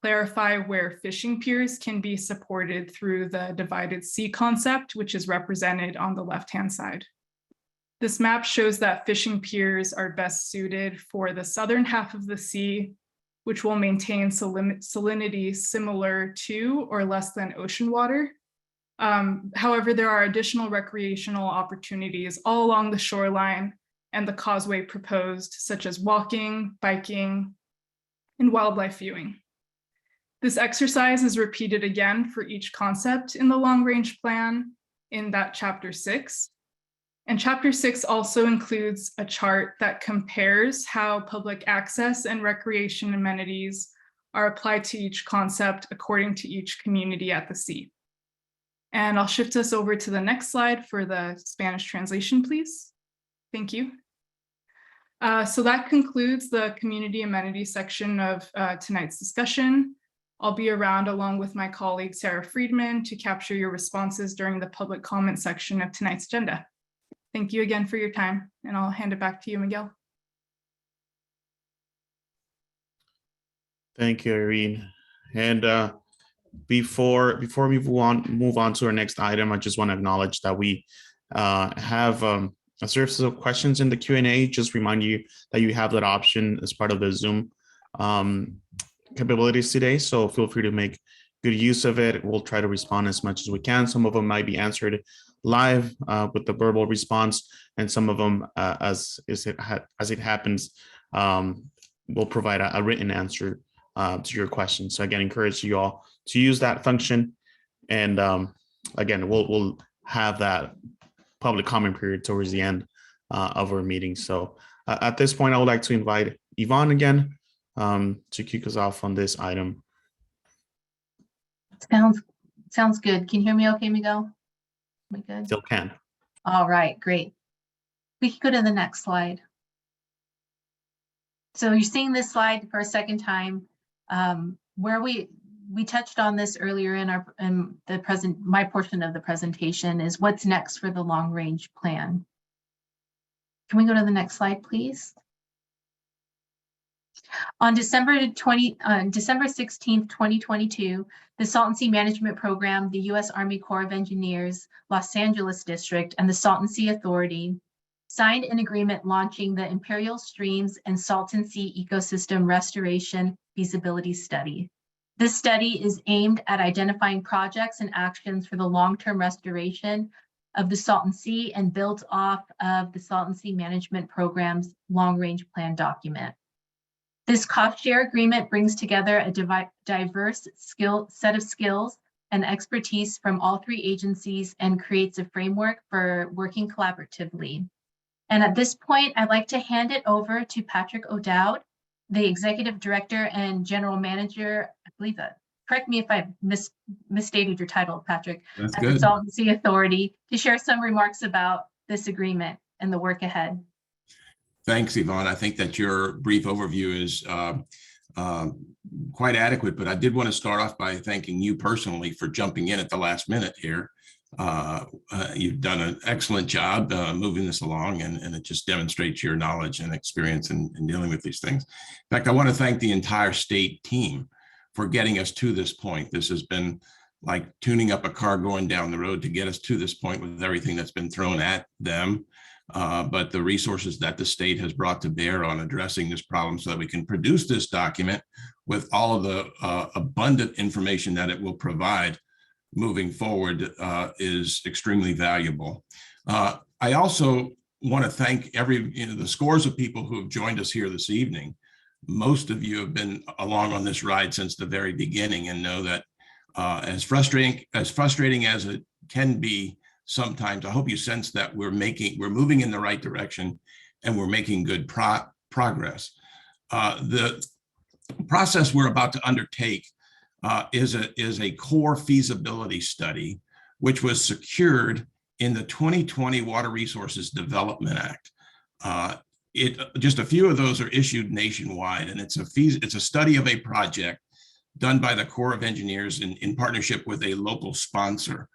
clarify where fishing piers can be supported through the divided sea concept, which is represented on the left-hand side. This map shows that fishing piers are best suited for the southern half of the sea, which will maintain salinity similar to or less than ocean water. However, there are additional recreational opportunities all along the shoreline and the causeway proposed, such as walking, biking, and wildlife viewing. This exercise is repeated again for each concept in the long-range plan in that chapter 6. And chapter 6 also includes a chart that compares how public access and recreation amenities are applied to each concept according to each community at the sea. And I'll shift us over to the next slide for the Spanish translation, please. Thank you. So that concludes the community amenities section of tonight's discussion. I'll be around along with my colleague, Sarah Friedman, to capture your responses during the public comment section of tonight's agenda. Thank you again for your time, and I'll hand it back to you, Miguel. Thank you, Irene. And before we move on to our next item, I just want to acknowledge that we have a series of questions in the Q&A. Just remind you that you have that option as part of the Zoom capabilities today. So feel free to make good use of it. We'll try to respond as much as we can. Some of them might be answered live with the verbal response, and some of them, as it happens, we'll provide a written answer to your question. So again, encourage you all to use that function. And again, we'll have that public comment period towards the end of our meeting. So at this point, I would like to invite Yvonne again to kick us off on this item. Sounds good. Can you hear me okay, Miguel? Am I good? Still can. All right, great. We can go to the next slide. So you're seeing this slide for a second time, where we touched on this earlier in my portion of the presentation, is what's next for the long range plan. Can we go to the next slide, please? On December 16th, 2022, the Salton Sea Management Program, the U.S. Army Corps of Engineers, Los Angeles District, and the Salton Sea Authority signed an agreement launching the Imperial Streams and Salton Sea Ecosystem Restoration Feasibility Study. This study is aimed at identifying projects and actions for the long-term restoration of the Salton Sea and built off of the Salton Sea Management Program's long-range plan document. This cost share agreement brings together a diverse set of skills and expertise from all three agencies and creates a framework for working collaboratively. And at this point, I'd like to hand it over to Patrick O'Dowd, the Executive Director and General Manager, I believe that, correct me if I misstated your title, Patrick, That's at good. the Salton Sea Authority, to share some remarks about this agreement and the work ahead. Thanks, Yvonne. I think that your brief overview is quite adequate, but I did want to start off by thanking you personally for jumping in at the last minute here. You've done an excellent job moving this along, and it just demonstrates your knowledge and experience in dealing with these things. In fact, I want to thank the entire state team for getting us to this point. This has been like tuning up a car going down the road to get us to this point with everything that's been thrown at them. But the resources that the state has brought to bear on addressing this problem so that we can produce this document with all of the abundant information that it will provide moving forward is extremely valuable. I also want to thank the scores of people who have joined us here this evening. Most of you have been along on this ride since the very beginning and know that as frustrating as it can be sometimes, I hope you sense that we're moving in the right direction and we're making good progress. The process we're about to undertake is a core feasibility study, which was secured in the 2020 Water Resources Development Act. Just a few of those are issued nationwide, and it's a study of a project done by the Corps of Engineers in partnership with a local sponsor.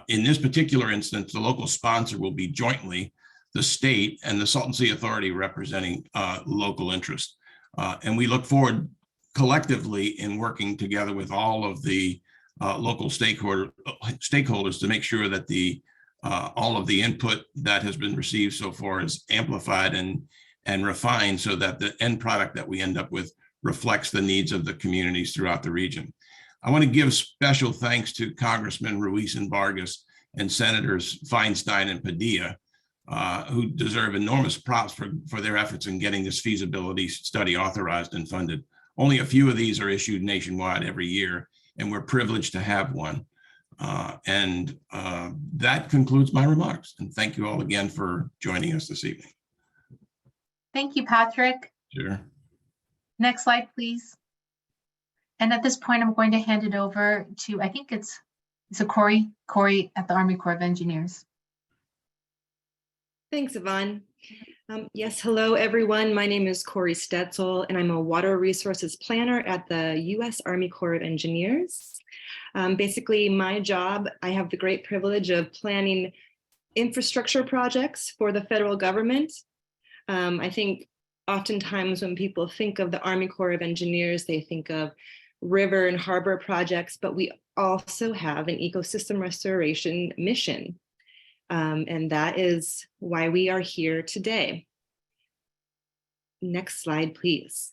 In this particular instance, the local sponsor will be jointly the state and the Salton Sea Authority representing local interest. And we look forward collectively in working together with all of the local stakeholders to make sure that all of the input that has been received so far is amplified and refined so that the end product that we end up with reflects the needs of the communities throughout the region. I want to give special thanks to Congressman Ruiz and Vargas and Senators Feinstein and Padilla, who deserve enormous props for their efforts in getting this feasibility study authorized and funded. Only a few of these are issued nationwide every year, and we're privileged to have one. That concludes my remarks. And thank you all again for joining us this evening. Thank you, Patrick. Sure. Next slide, please. And at this point, I'm going to hand it over to, I think it's a Corey at the Army Corps of Engineers. Thanks, Yvonne. Yes, hello, everyone. My name is Corey Stetzel, and I'm a water resources planner at the U.S. Army Corps of Engineers. Basically, my job, I have the great privilege of planning infrastructure projects for the federal government. I think oftentimes when people think of the Army Corps of Engineers, they think of river and harbor projects, but we also have an ecosystem restoration mission. And that is why we are here today. Next slide, please.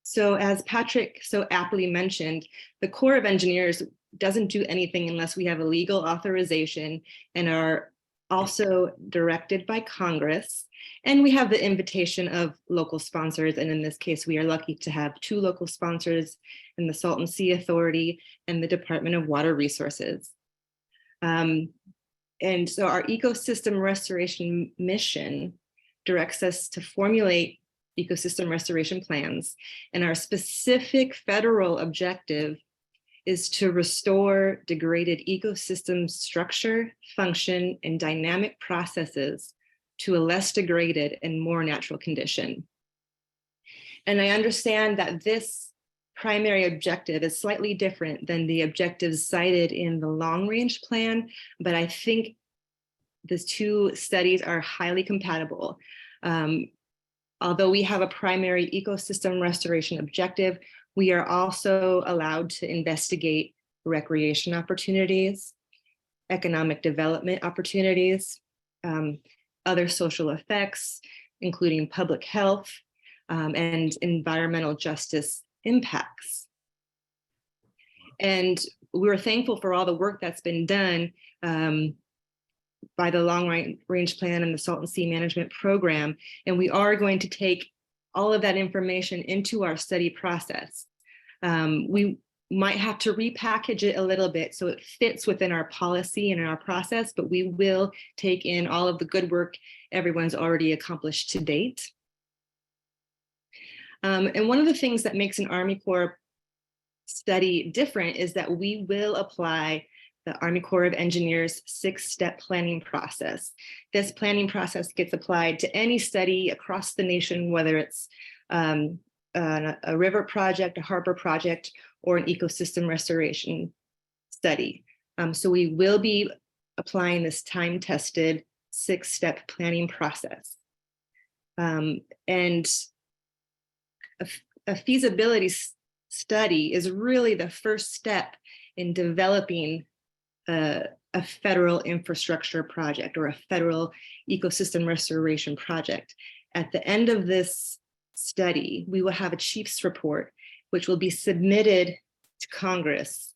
So as Patrick so aptly mentioned, the Corps of Engineers doesn't do anything unless we have a legal authorization and are also directed by Congress. And we have the invitation of local sponsors. And in this case, we are lucky to have 2 local sponsors in the Salton Sea Authority and the Department of Water Resources. And so our ecosystem restoration mission directs us to formulate ecosystem restoration plans. And our specific federal objective is to restore degraded ecosystem structure, function, and dynamic processes to a less degraded and more natural condition. And I understand that this primary objective is slightly different than the objectives cited in the long-range plan, but I think these 2 studies are highly compatible. Although we have a primary ecosystem restoration objective, we are also allowed to investigate recreation opportunities, economic development opportunities, other social effects, including public health, and environmental justice impacts. And we're thankful for all the work that's been done by the long range plan and the Salton Sea Management Program. And we are going to take all of that information into our study process. We might have to repackage it a little bit so it fits within our policy and in our process, but we will take in all of the good work everyone's already accomplished to date. And one of the things that makes an Army Corps study different is that we will apply the Army Corps of Engineers 6-step planning process. This planning process gets applied to any study across the nation, whether it's a river project, a harbor project, or an ecosystem restoration study. So we will be applying this time-tested 6-step planning process. And a feasibility study is really the first step in developing a federal infrastructure project or a federal ecosystem restoration project. At the end of this study, we will have a chief's report, which will be submitted to Congress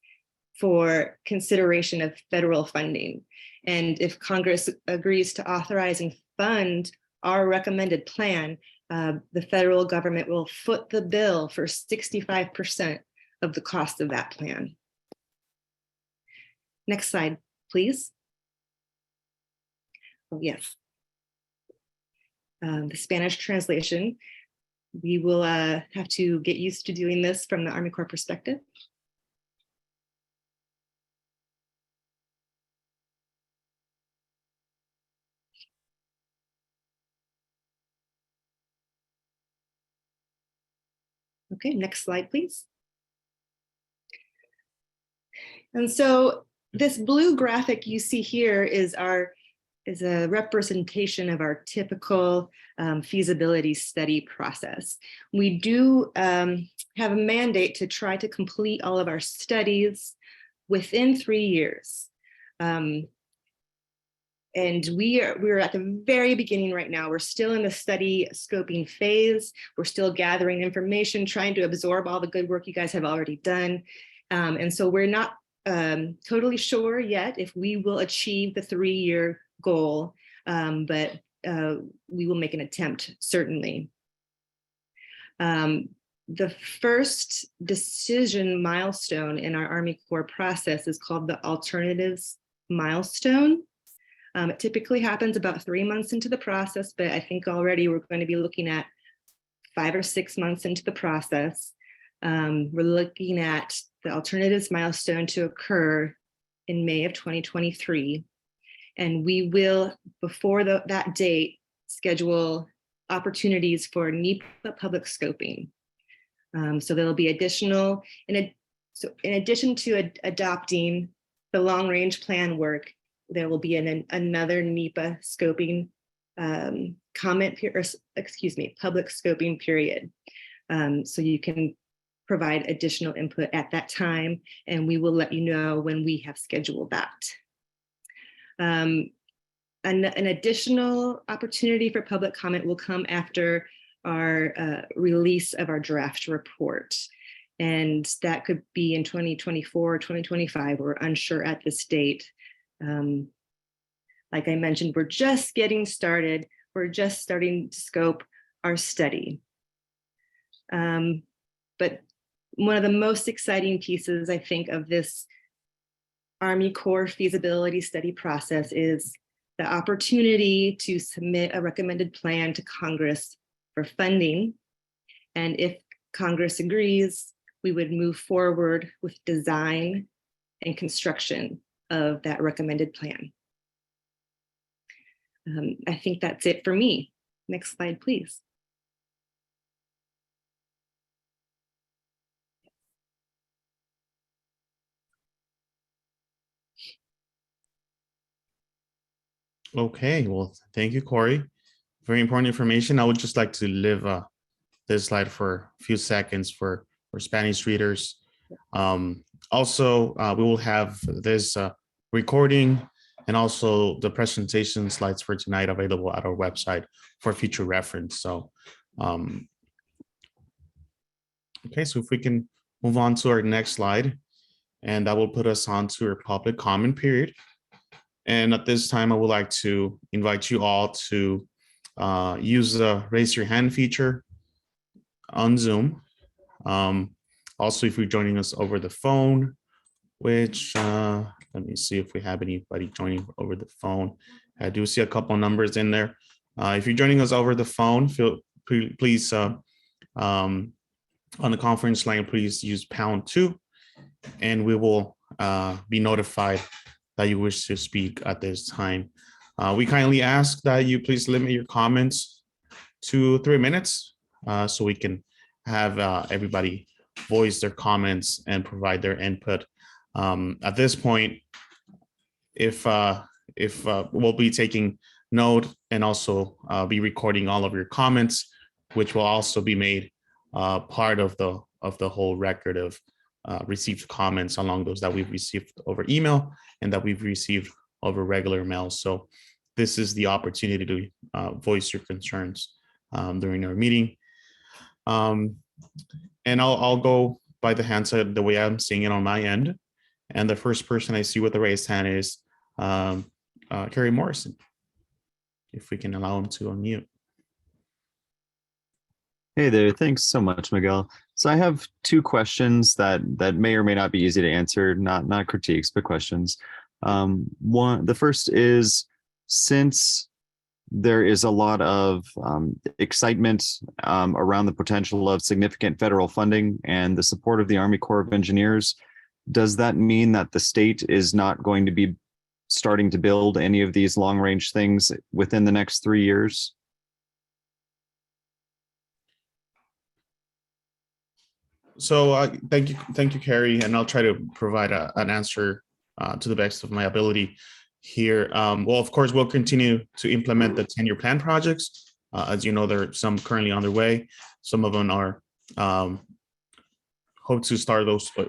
for consideration of federal funding. And if Congress agrees to authorize and fund our recommended plan, the federal government will foot the bill for 65% of the cost of that plan. Next slide, please. Oh, yes. The Spanish translation. We will have to get used to doing this from the Army Corps perspective. Okay, next slide, please. And so this blue graphic you see here is a representation of our typical feasibility study process. We do have a mandate to try to complete all of our studies within 3 years. And we're at the very beginning right now. We're still in the study scoping phase. We're still gathering information, trying to absorb all the good work you guys have already done. And so we're not totally sure yet if we will achieve the 3-year goal, but we will make an attempt, certainly. The first decision milestone in our Army Corps process is called the alternatives milestone. It typically happens about 3 months into the process, but I think already we're going to be looking at 5 or 6 months into the process. We're looking at the alternatives milestone to occur in May of 2023. And we will, before that date, schedule opportunities for NEPA public scoping. So there'll be additional, in addition to adopting the long range plan work, there will be another NEPA scoping public scoping period. So you can provide additional input at that time, and we will let you know when we have scheduled that. An additional opportunity for public comment will come after our release of our draft report. And that could be in 2024 or 2025. We're unsure at this date. Like I mentioned, we're just getting started. We're just starting to scope our study. But one of the most exciting pieces, I think, of this Army Corps feasibility study process is the opportunity to submit a recommended plan to Congress for funding. And if Congress agrees, we would move forward with design and construction of that recommended plan. I think that's it for me. Next slide, please. Okay, well, thank you, Corey. Very important information. I would just like to leave this slide for a few seconds for Spanish readers. Also, we will have this recording and also the presentation slides for tonight available at our website for future reference. So, okay, so if we can move on to our next slide, and that will put us on to our public comment period. And at this time, I would like to invite you all to use the raise your hand feature on Zoom. Also, if you're joining us over the phone, which let me see if we have anybody joining over the phone. I do see a couple numbers in there. If you're joining us over the phone, please on the conference line, please use #2, and we will be notified that you wish to speak at this time. We kindly ask that you please limit your comments to 3 minutes so we can have everybody voice their comments and provide their input. At this point, if we'll be taking note and also be recording all of your comments, which will also be made part of the whole record of received comments along those that we've received over email and that we've received over regular mail. So this is the opportunity to voice your concerns during our meeting. And I'll go by the hand side the way I'm seeing it on my end. And the first person I see with the raised hand is Kerry Morrison. If we can allow him to unmute. Hey there, thanks so much, Miguel. So I have 2 questions that may or may not be easy to answer, not critiques, but questions. The first is, since there is a lot of excitement around the potential of significant federal funding and the support of the Army Corps of Engineers, does that mean that the state is not going to be starting to build any of these long-range things within the next 3 years? So thank you, Carrie, and I'll try to provide an answer to the best of my ability here. Well, of course, we'll continue to implement the 10-year plan projects. As you know, there are some currently underway. Some of them are hope to start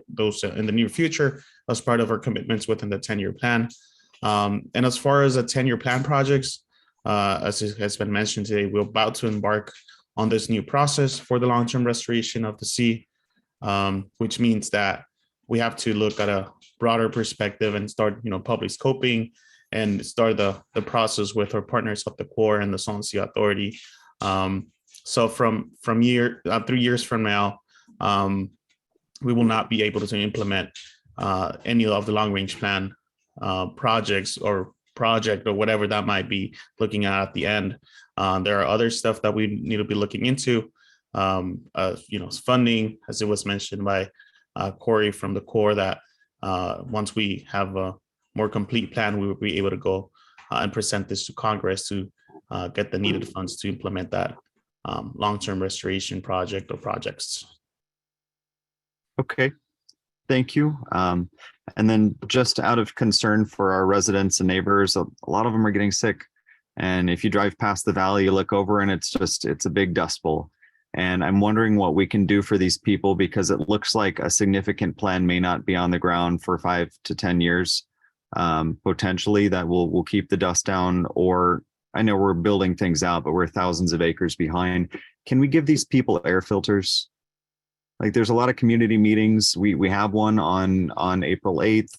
those in the near future as part of our commitments within the 10-year plan. And as far as the 10-year plan projects, as it has been mentioned today, we're about to embark on this new process for the long-term restoration of the sea, which means that we have to look at a broader perspective and start, public scoping and start the process with our partners of the Corps and the Salton Sea Authority. So from 3 years from now, we will not be able to implement any of the long-range plan projects or project or whatever that might be looking at the end. There are other stuff that we need to be looking into, funding, as it was mentioned by Corey from the Corps, that once we have a more complete plan, we will be able to go and present this to Congress to get the needed funds to implement that long-term restoration project or projects. Okay, thank you. And then just out of concern for our residents and neighbors, a lot of them are getting sick. And if you drive past the valley, you look over and it's a big dust bowl. And I'm wondering what we can do for these people, because it looks like a significant plan may not be on the ground for 5 to 10 years, potentially, that will keep the dust down. Or I know we're building things out, but we're thousands of acres behind. Can we give these people air filters? Like, there's a lot of community meetings. We have one on April 8th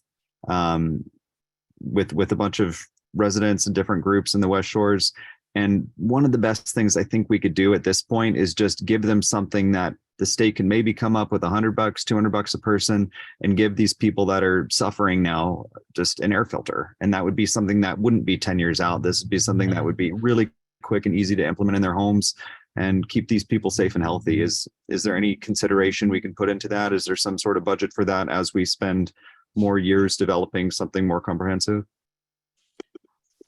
with a bunch of residents and different groups in the West Shores. And one of the best things I think we could do at this point is just give them something that the state can maybe come up with $100, $200 a person, and give these people that are suffering now just an air filter. And that would be something that wouldn't be 10 years out. This would be something that would be really quick and easy to implement in their homes and keep these people safe and healthy. Is there any consideration we can put into that? Is there some sort of budget for that as we spend more years developing something more comprehensive?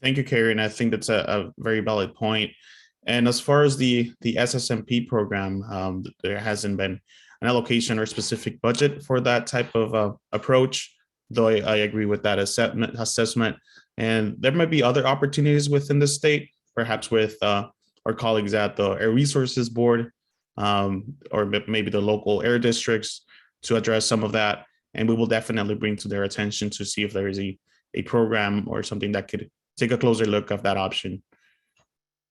Thank you, Carrie. And I think that's a very valid point. And as far as the SSMP program, there hasn't been an allocation or specific budget for that type of approach, though I agree with that assessment. And there might be other opportunities within the state, perhaps with our colleagues at the Air Resources Board, or maybe the local air districts, to address some of that. And we will definitely bring to their attention to see if there is a program or something that could take a closer look at that option.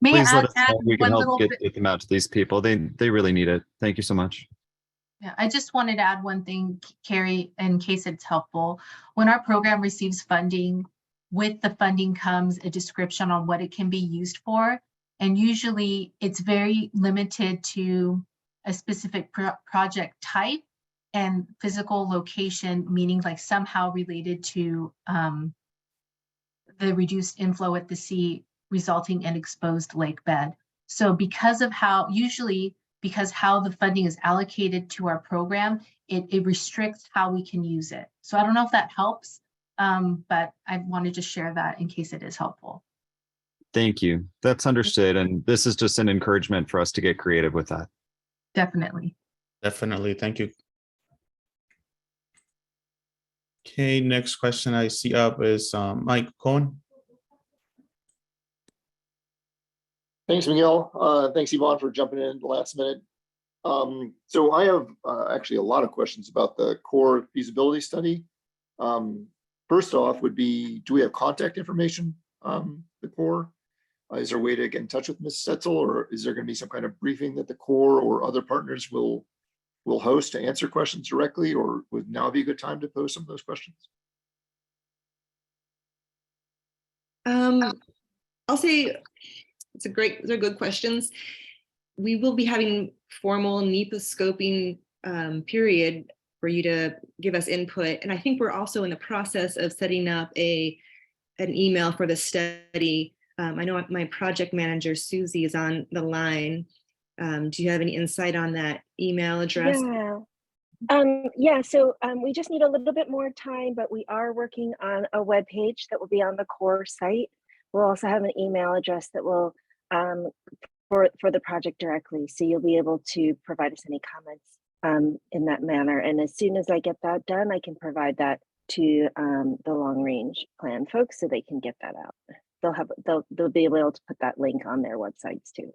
May Please I let us add know. We can one help little get bit? them out to these people. They really need it. Thank you so much. Yeah, I just wanted to add one thing, Carrie, in case it's helpful. When our program receives funding, with the funding comes a description on what it can be used for. And usually it's very limited to a specific project type and physical location, meaning like somehow related to the reduced inflow at the sea resulting in exposed lake bed. So because of how the funding is allocated to our program, it restricts how we can use it. So I don't know if that helps, but I wanted to share that in case it is helpful. Thank you. That's understood. And this is just an encouragement for us to get creative with that. Definitely. Definitely. Thank you. Okay, next question I see up is Mike Cohen. Thanks, Miguel. Thanks, Yvonne, for jumping in at the last minute. So I have actually a lot of questions about the Corps feasibility study. First off would be, do we have contact information, the Corps? Is there a way to get in touch with Ms. Setzel, or is there going to be some kind of briefing that the Corps or other partners will host to answer questions directly, or would now be a good time to pose some of those questions? I'll say they're good questions. We will be having formal NEPA scoping period for you to give us input. And I think we're also in the process of setting up an email for the study. I know my project manager, Susie, is on the line. Do you have any insight on that email address? Yeah, so we just need a little bit more time, but we are working on a web page that will be on the Corps site. We'll also have an email address that will for the project directly, so you'll be able to provide us any comments in that manner. And as soon as I get that done, I can provide that to the long range plan folks so they can get that out. They'll be able to put that link on their websites too.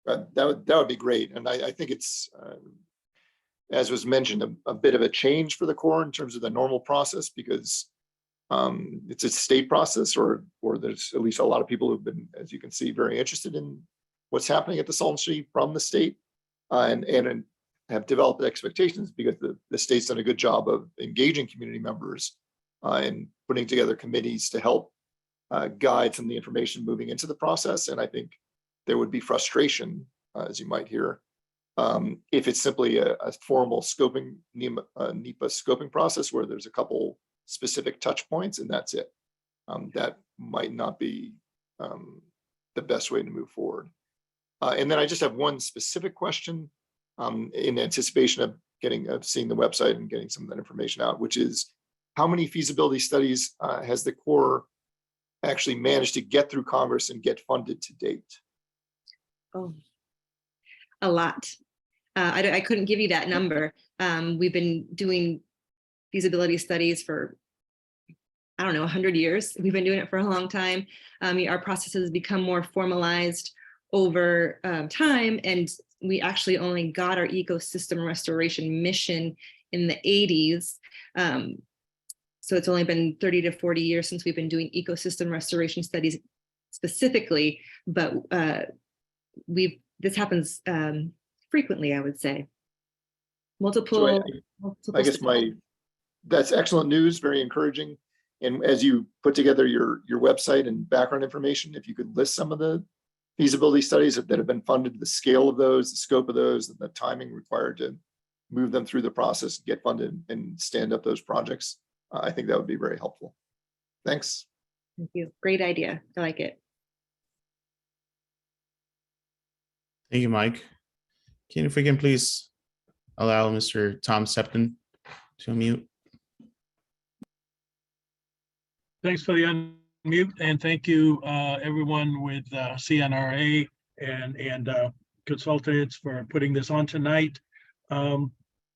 That would be great. And I think it's, as was mentioned, a bit of a change for the Corps in terms of the normal process, because it's a state process, or there's at least a lot of people who've been, as you can see, very interested in what's happening at the Salton Sea from the state, and have developed expectations because the state's done a good job of engaging community members and putting together committees to help guide some of the information moving into the process. And I think there would be frustration, as you might hear, if it's simply a formal scoping, NEPA scoping process where there's a couple specific touch points and that's it. That might not be the best way to move forward. And then I just have one specific question in anticipation of seeing the website and getting some of that information out, which is how many feasibility studies has the Corps actually managed to get through Congress and get funded to date? Oh, a lot. I couldn't give you that number. We've been doing feasibility studies for, I don't know, 100 years. We've been doing it for a long time. Our processes become more formalized over time, and we actually only got our ecosystem restoration mission in the 80s. So it's only been 30 to 40 years since we've been doing ecosystem restoration studies specifically, but this happens frequently, I would say. So I guess that's excellent news, very encouraging. And as you put together your website and background information, if you could list some of the feasibility studies that have been funded, the scale of those, the scope of those, and the timing required to move them through the process, get funded, and stand up those projects, I think that would be very helpful. Thanks. Thank you. Great idea. I like it. Thank you, Mike. If we can please allow Mr. Tom Septon to unmute. Thanks for the unmute, and thank you everyone with CNRA and consultants for putting this on tonight.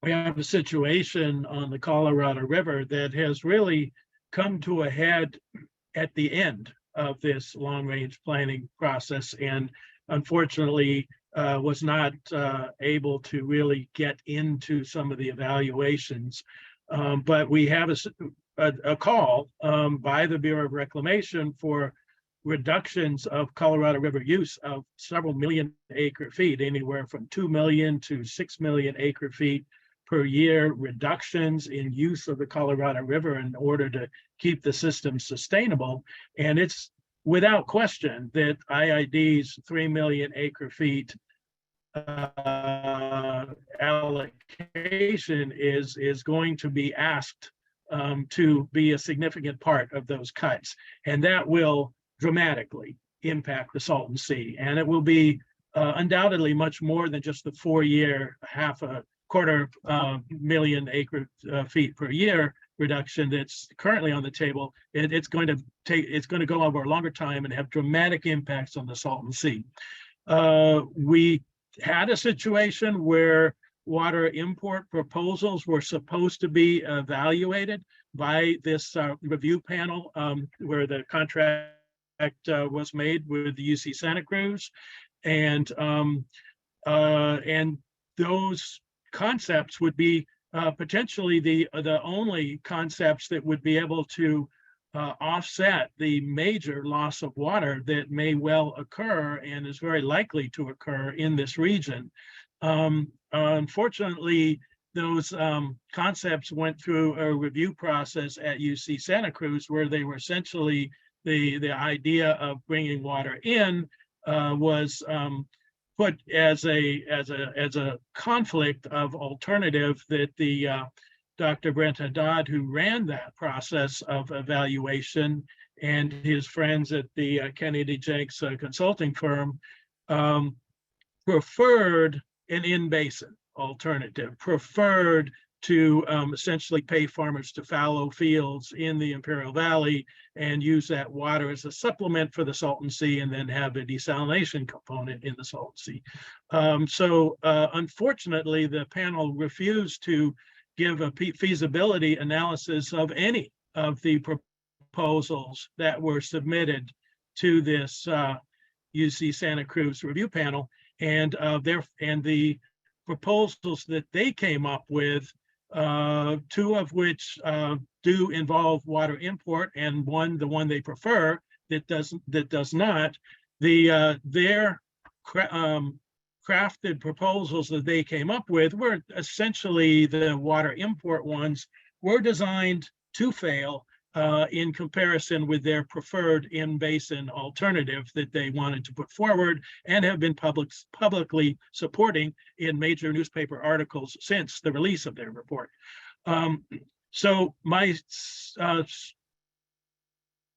We have a situation on the Colorado River that has really come to a head at the end of this long-range planning process, and unfortunately was not able to really get into some of the evaluations. But we have a call by the Bureau of Reclamation for reductions of Colorado River use of several million acre feet, anywhere from 2 million to 6 million acre feet per year, reductions in use of the Colorado River in order to keep the system sustainable. And it's without question that IID's 3 million acre feet allocation is going to be asked to be a significant part of those cuts. And that will dramatically impact the Salton Sea. And it will be undoubtedly much more than just the 4-year, quarter million acre feet per year reduction that's currently on the table. It's going to go over a longer time and have dramatic impacts on the Salton Sea. We had a situation where water import proposals were supposed to be evaluated by this review panel, where the contract was made with the UC Santa Cruz, and those concepts would be potentially the only concepts that would be able to offset the major loss of water that may well occur and is very likely to occur in this region. Unfortunately, those concepts went through a review process at UC Santa Cruz, where they were essentially the idea of bringing water in was put as a conflict of alternative that the Dr. Brent Haddad, who ran that process of evaluation, and his friends at the Kennedy Jenks consulting firm preferred an in-basin alternative, preferred to essentially pay farmers to fallow fields in the Imperial Valley and use that water as a supplement for the Salton Sea, and then have a desalination component in the Salton Sea. Unfortunately, the panel refused to give a feasibility analysis of any of the proposals that were submitted to this UC Santa Cruz review panel, and the proposals that they came up with, two of which do involve water import, and the one they prefer that does not. Their crafted proposals that they came up with were essentially the water import ones, were designed to fail in comparison with their preferred in-basin alternative that they wanted to put forward and have been publicly supporting in major newspaper articles since the release of their report. So my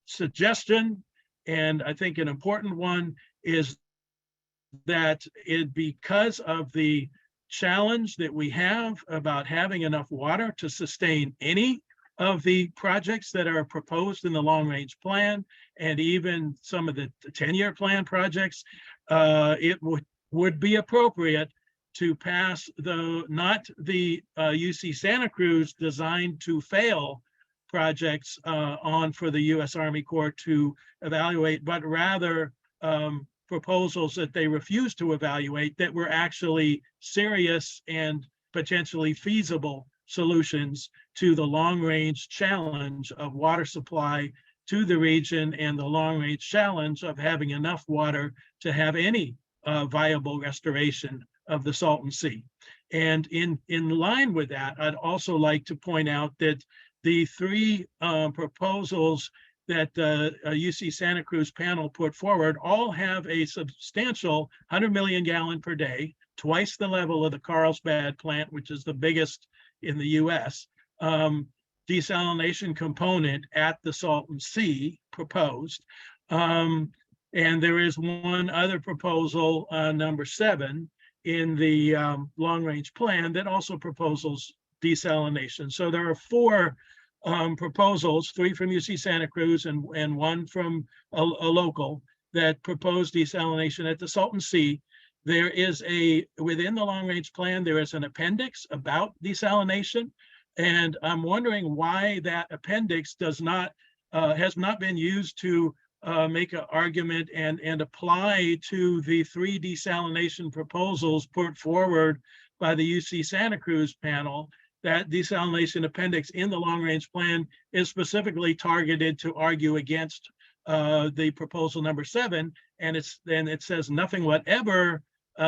suggestion, and I think an important one, is that because of the challenge that we have about having enough water to sustain any of the projects that are proposed in the long-range plan, and even some of the 10-year plan projects, it would be appropriate to pass not the UC Santa Cruz designed to fail projects on for the U.S. Army Corps to evaluate, but rather proposals that they refused to evaluate that were actually serious and potentially feasible solutions to the long-range challenge of water supply to the region, and the long-range challenge of having enough water to have any viable restoration of the Salton Sea. And in line with that, I'd also like to point out that the three proposals that UC Santa Cruz panel put forward all have a substantial 100 million gallon per day, twice the level of the Carlsbad plant, which is the biggest in the US, desalination component at the Salton Sea proposed. And there is one other proposal, number 7, in the long-range plan that also proposes desalination. So there are 4 proposals, 3 from UC Santa Cruz and 1 from a local, that propose desalination at the Salton Sea. There is within the long-range plan, there is an appendix about desalination, and I'm wondering why that appendix has not been used to make an argument and apply to the 3 desalination proposals put forward by the UC Santa Cruz panel. That desalination appendix in the long-range plan is specifically targeted to argue against the proposal number 7, and it says nothing whatever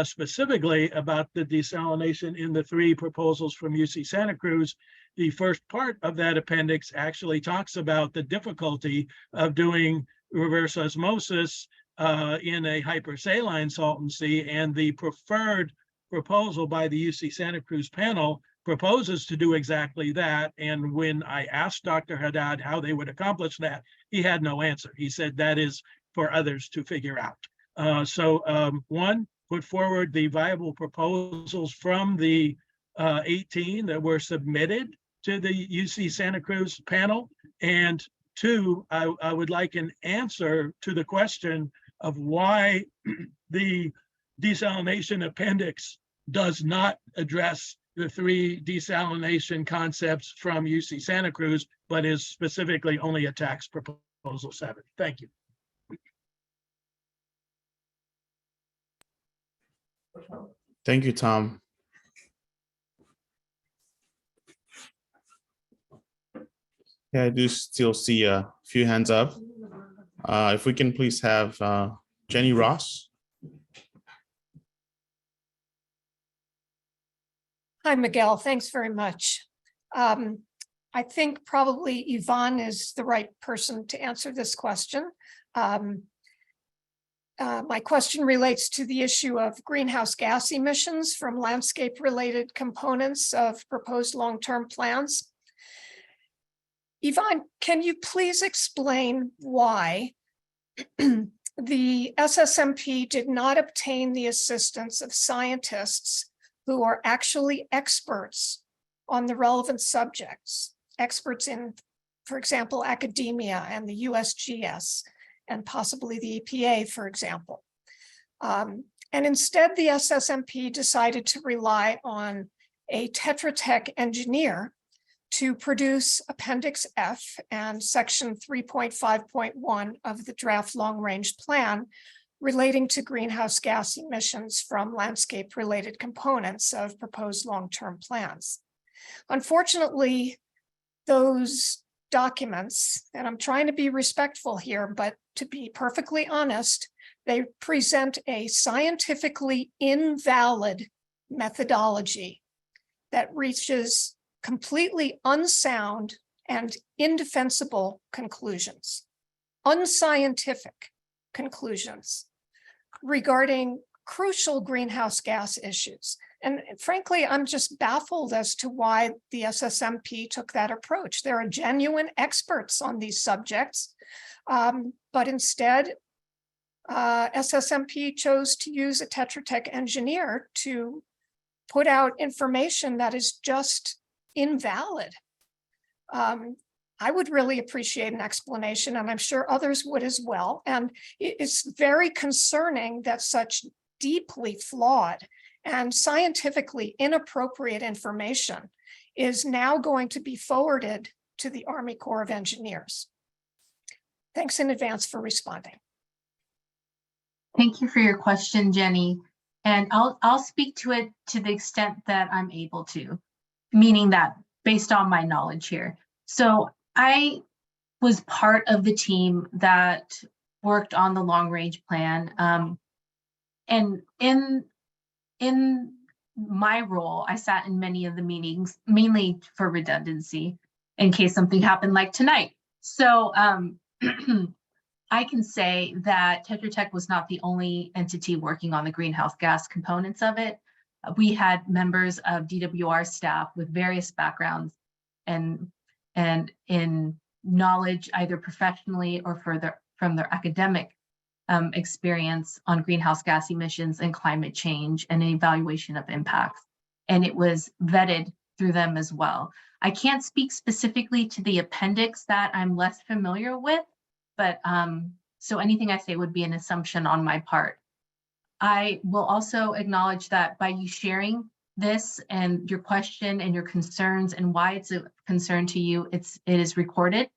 specifically about the desalination in the 3 proposals from UC Santa Cruz. The first part of that appendix actually talks about the difficulty of doing reverse osmosis in a hypersaline Salton Sea, and the preferred proposal by the UC Santa Cruz panel proposes to do exactly that. And when I asked Dr. Haddad how they would accomplish that, he had no answer. He said that is for others to figure out. One, put forward the viable proposals from the 18 that were submitted to the UC Santa Cruz panel. And 2, I would like an answer to the question of why the desalination appendix does not address the 3 desalination concepts from UC Santa Cruz, but is specifically only attacks proposal 7. Thank you. Thank you, Tom. Yeah, I do still see a few hands up. If we can please have Jenny Ross. Hi, Miguel. Thanks very much. I think probably Yvonne is the right person to answer this question. My question relates to the issue of greenhouse gas emissions from landscape-related components of proposed long-term plans. Yvonne, can you please explain why the SSMP did not obtain the assistance of scientists who are actually experts on the relevant subjects, experts in, for example, academia and the USGS, and possibly the EPA, for example. And instead, the SSMP decided to rely on a Tetra Tech engineer to produce Appendix F and Section 3.5.1 of the draft long-range plan relating to greenhouse gas emissions from landscape-related components of proposed long-term plans. Unfortunately, those documents, and I'm trying to be respectful here, but to be perfectly honest, they present a scientifically invalid methodology that reaches completely unsound and indefensible conclusions, unscientific conclusions regarding crucial greenhouse gas issues. And frankly, I'm just baffled as to why the SSMP took that approach. There are genuine experts on these subjects, but instead, SSMP chose to use a Tetra Tech engineer to put out information that is just invalid. I would really appreciate an explanation, and I'm sure others would as well. And it's very concerning that such deeply flawed and scientifically inappropriate information is now going to be forwarded to the Army Corps of Engineers. Thanks in advance for responding. Thank you for your question, Jenny. And I'll speak to it to the extent that I'm able to, meaning that based on my knowledge here. So I was part of the team that worked on the long range plan. And in my role, I sat in many of the meetings, mainly for redundancy, in case something happened like tonight. So I can say that Tetra Tech was not the only entity working on the greenhouse gas components of it. We had members of DWR staff with various backgrounds and in knowledge, either professionally or from their academic experience on greenhouse gas emissions and climate change and an evaluation of impacts. And it was vetted through them as well. I can't speak specifically to the appendix that I'm less familiar with, but so anything I say would be an assumption on my part. I will also acknowledge that by you sharing this and your question and your concerns and why it's a concern to you, it is recorded,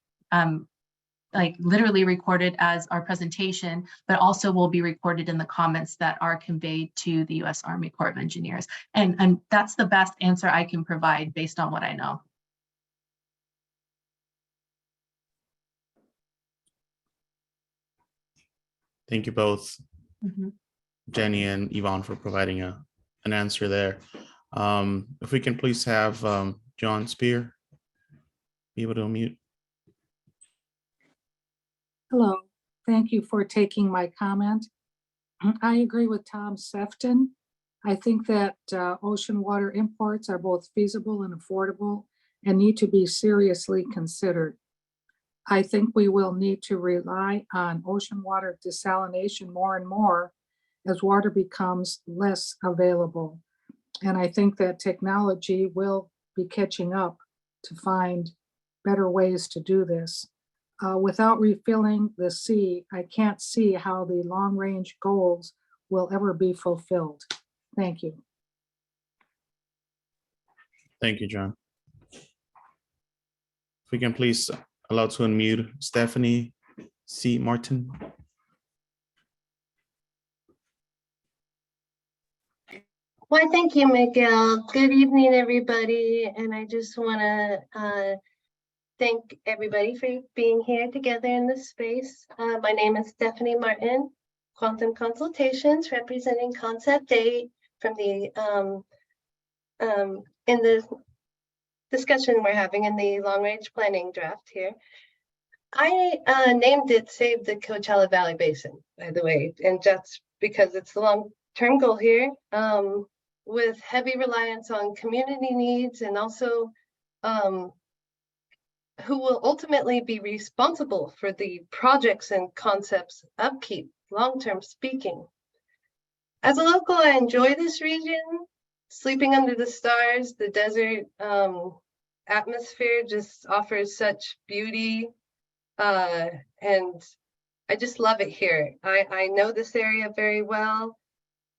like literally recorded as our presentation, but also will be recorded in the comments that are conveyed to the U.S. Army Corps of Engineers. And that's the best answer I can provide based on what I know. Thank you both, Jenny and Yvonne, for providing an answer there. If we can please have John Spear be able to unmute. Hello, thank you for taking my comment. I agree with Tom Sefton. I think that ocean water imports are both feasible and affordable and need to be seriously considered. I think we will need to rely on ocean water desalination more and more as water becomes less available. And I think that technology will be catching up to find better ways to do this. Without refilling the sea, I can't see how the long-range goals will ever be fulfilled. Thank you. Thank you, John. If we can please allow to unmute Stephanie C. Martin. Why, thank you, Miguel. Good evening, everybody. And I just want to thank everybody for being here together in this space. My name is Stephanie Martin, Quantum Consultations, representing Concept 8 from the in the discussion we're having in the long-range planning draft here. I named it Save the Coachella Valley Basin, by the way, and that's because it's the long-term goal here, with heavy reliance on community needs and also who will ultimately be responsible for the projects and concepts upkeep, long-term speaking. As a local, I enjoy this region, sleeping under the stars, the desert atmosphere just offers such beauty. And I just love it here. I know this area very well.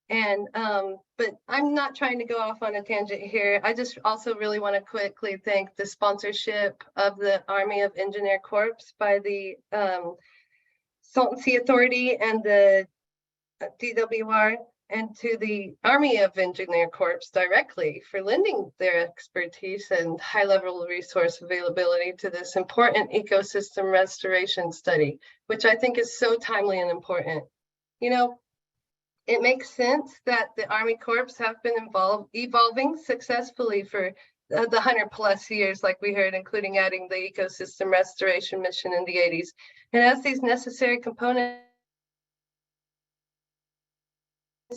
And but I'm not trying to go off on a tangent here. I just also really want to quickly thank the sponsorship of the Army of Engineer Corps by the Salton Sea Authority and the DWR, and to the Army of Engineer Corps directly for lending their expertise and high level resource availability to this important ecosystem restoration study, which I think is so timely and important. You know, it makes sense that the Army Corps have been evolving successfully for the 100+ years, like we heard, including adding the ecosystem restoration mission in the 80s. And as these necessary components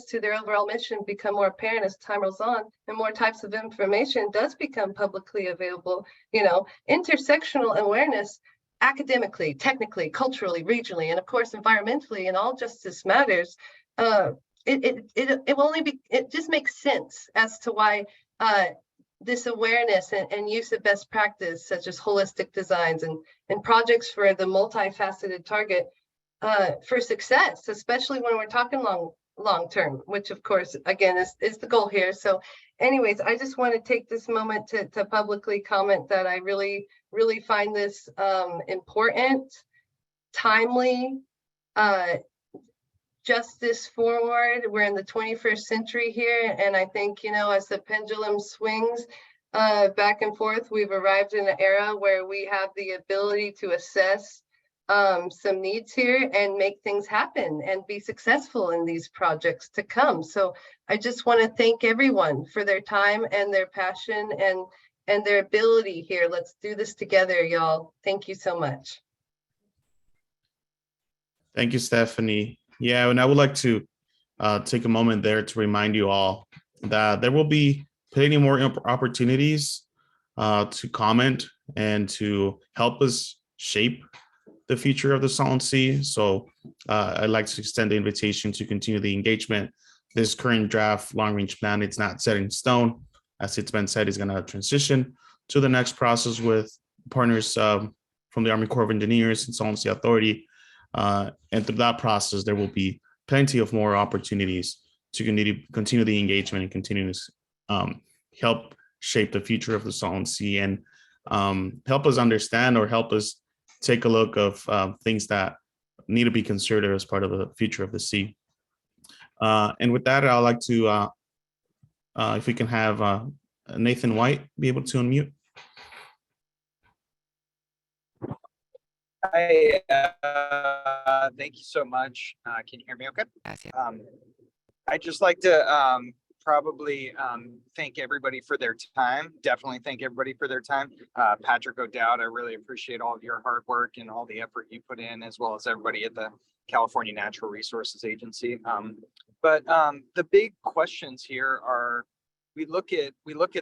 to their overall mission become more apparent as time rolls on and more types of information does become publicly available, you know, intersectional awareness academically, technically, culturally, regionally, and of course, environmentally, and all justice matters. It will only be, it just makes sense as to why this awareness and use of best practice, such as holistic designs and projects for the multifaceted target for success, especially when we're talking long term, which of course, again, is the goal here. So anyways, I just want to take this moment to publicly comment that I really find this important, timely, justice forward. We're in the 21st century here, and I think, you know, as the pendulum swings back and forth, we've arrived in an era where we have the ability to assess some needs here and make things happen and be successful in these projects to come. So I just want to thank everyone for their time and their passion and their ability here. Let's do this together, y'all. Thank you so much. Thank you, Stephanie. Yeah, and I would like to take a moment there to remind you all that there will be plenty more opportunities to comment and to help us shape the future of the Salton Sea. So I'd like to extend the invitation to continue the engagement. This current draft long-range plan, it's not set in stone. As it's been said, is going to transition to the next process with partners from the Army Corps of Engineers and Salton Sea Authority. And through that process, there will be plenty of more opportunities to continue the engagement and continue to help shape the future of the Salton Sea and help us understand or help us take a look of things that need to be considered as part of the future of the sea. And with that, I'd like to, if we can have Nathan White be able to unmute. Hi, thank you so much. Can you hear me okay? Yes, yeah. I'd just like to probably thank everybody for their time. Definitely thank everybody for their time. Patrick O'Dowd, I really appreciate all of your hard work and all the effort you put in, as well as everybody at the California Natural Resources Agency. But the big questions here are, we look at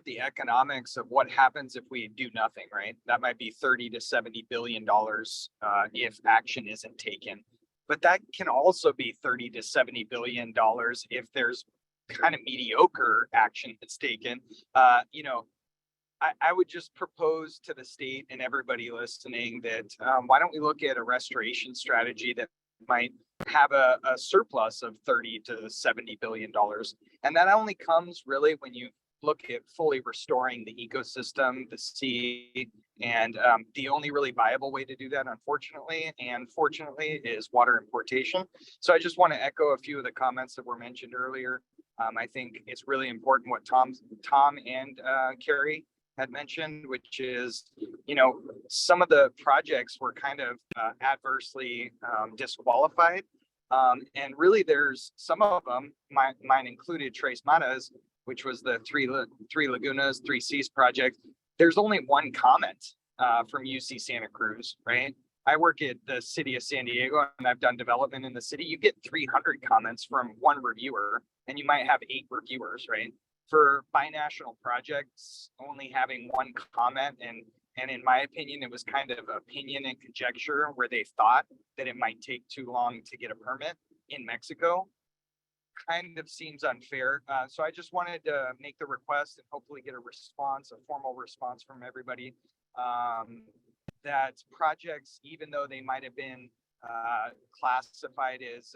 the economics of what happens if we do nothing, right? That might be $30 to $70 billion if action isn't taken. But that can also be $30 to $70 billion if there's kind of mediocre action that's taken. You know, I would just propose to the state and everybody listening that why don't we look at a restoration strategy that might have a surplus of $30 to $70 billion. And that only comes really when you look at fully restoring the ecosystem, the sea, and the only really viable way to do that, unfortunately, and fortunately, is water importation. So I just want to echo a few of the comments that were mentioned earlier. I think it's really important what Tom and Carrie had mentioned, which is, you know, some of the projects were kind of adversely disqualified. And really there's some of them, mine included Tres Matas, which was the Three Lagunas, Three Seas project. There's only one comment from UC Santa Cruz, right? I work at the city of San Diego and I've done development in the city. You get 300 comments from one reviewer and you might have 8 reviewers, right? For binational projects, only having one comment, and in my opinion, it was kind of opinion and conjecture where they thought that it might take too long to get a permit in Mexico. kind of seems unfair. So I just wanted to make the request and hopefully get a response, a formal response from everybody. That projects, even though they might have been classified as,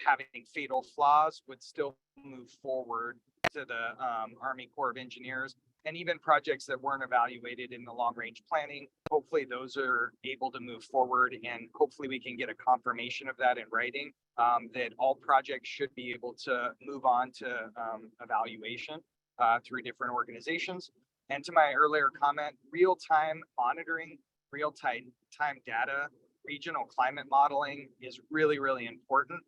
having fatal flaws, would still move forward to the Army Corps of Engineers. And even projects that weren't evaluated in the long range planning, hopefully those are able to move forward, and hopefully we can get a confirmation of that in writing, that all projects should be able to move on to evaluation through different organizations. And to my earlier comment, real-time monitoring, real-time data, regional climate modeling is really, really important.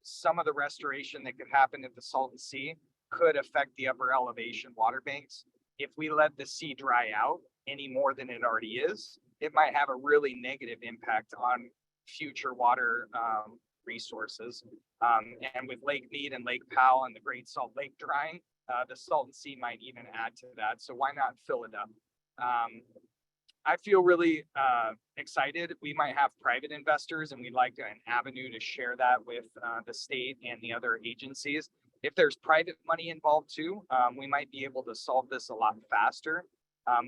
Some of the restoration that could happen at the Salton Sea could affect the upper elevation water banks. If we let the sea dry out any more than it already is, it might have a really negative impact on future water resources. And with Lake Mead and Lake Powell and the Great Salt Lake drying, the Salton Sea might even add to that. So why not fill it up? I feel really excited. We might have private investors, and we'd like an avenue to share that with the state and the other agencies. If there's private money involved too, we might be able to solve this a lot faster.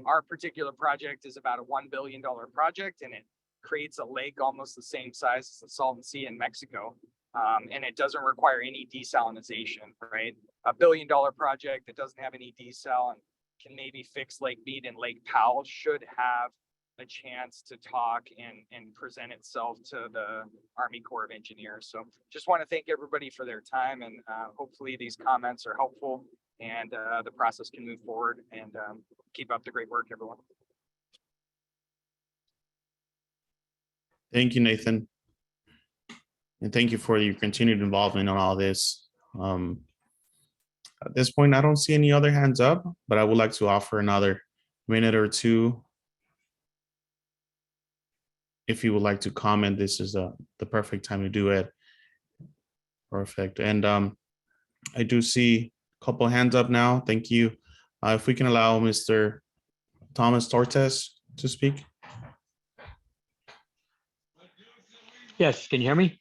Our particular project is about a $1 billion project, and it creates a lake almost the same size as the Salton Sea in Mexico. And it doesn't require any desalination, right? A $1 billion project that doesn't have any desal and can maybe fix Lake Mead and Lake Powell should have a chance to talk and present itself to the Army Corps of Engineers. So just want to thank everybody for their time, and hopefully these comments are helpful, and the process can move forward, and keep up the great work, everyone. Thank you, Nathan. And thank you for your continued involvement on all this. At this point, I don't see any other hands up, but I would like to offer another minute or two. If you would like to comment, this is the perfect time to do it. Perfect. And I do see a couple hands up now. Thank you. If we can allow Mr. Thomas Tortes to speak. Yes, can you hear me?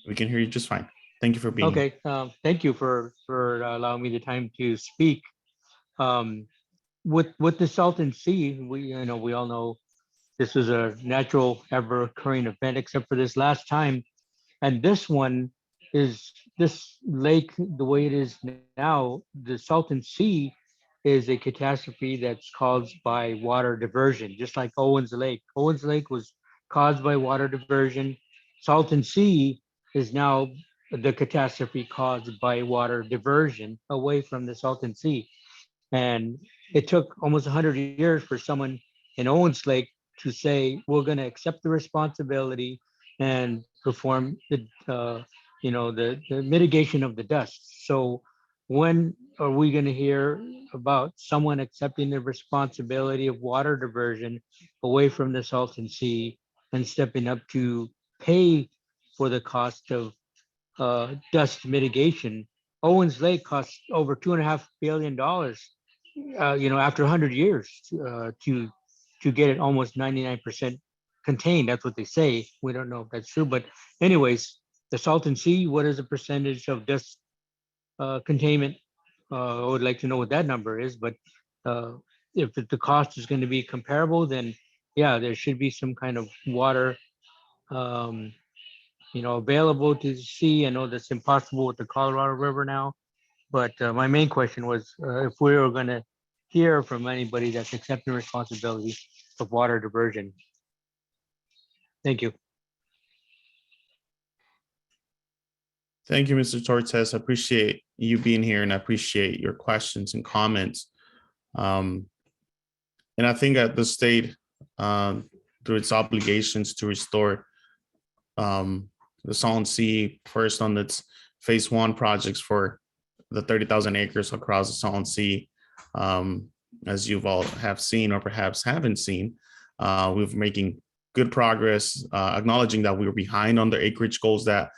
We can hear you just fine. Thank you for being here. Okay, thank you for allowing me the time to speak. With the Salton Sea, we all know this is a natural ever occurring event, except for this last time. And this one is this lake, the way it is now, the Salton Sea is a catastrophe that's caused by water diversion, just like Owens Lake. Owens Lake was caused by water diversion. Salton Sea is now the catastrophe caused by water diversion away from the Salton Sea. And it took almost 100 years for someone in Owens Lake to say, we're going to accept the responsibility and perform the mitigation of the dust. So when are we going to hear about someone accepting the responsibility of water diversion away from the Salton Sea and stepping up to pay for the cost of dust mitigation? Owens Lake costs over $2.5 billion, after 100 years to get it almost 99% contained. That's what they say. We don't know if that's true, but anyways, the Salton Sea, what is the percentage of dust containment? I would like to know what that number is, but if the cost is going to be comparable, then yeah, there should be some kind of water available to the sea. I know that's impossible with the Colorado River now, but my main question was if we were going to hear from anybody that's accepting responsibility of water diversion. Thank you. Thank you, Mr. Tortes. I appreciate you being here, and I appreciate your questions and comments. And I think that the state, through its obligations to restore the Salton Sea, first on its phase 1 projects for the 30,000 acres across the Salton Sea, as you've all have seen or perhaps haven't seen, we're making good progress, acknowledging that we were behind on the acreage goals that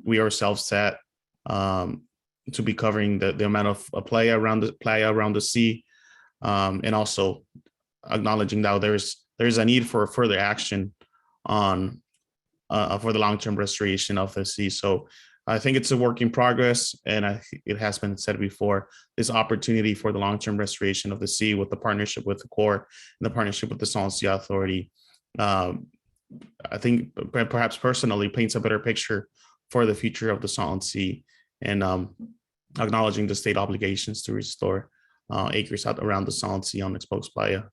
we ourselves set to be covering the amount of playa around the sea, and also acknowledging that there's a need for further action on for the long-term restoration of the sea. So I think it's a work in progress, and it has been said before, this opportunity for the long-term restoration of the sea with the partnership with the Corps and the partnership with the Salton Sea Authority, I think perhaps personally paints a better picture for the future of the Salton Sea, and acknowledging the state obligations to restore acres out around the Salton Sea on exposed playa.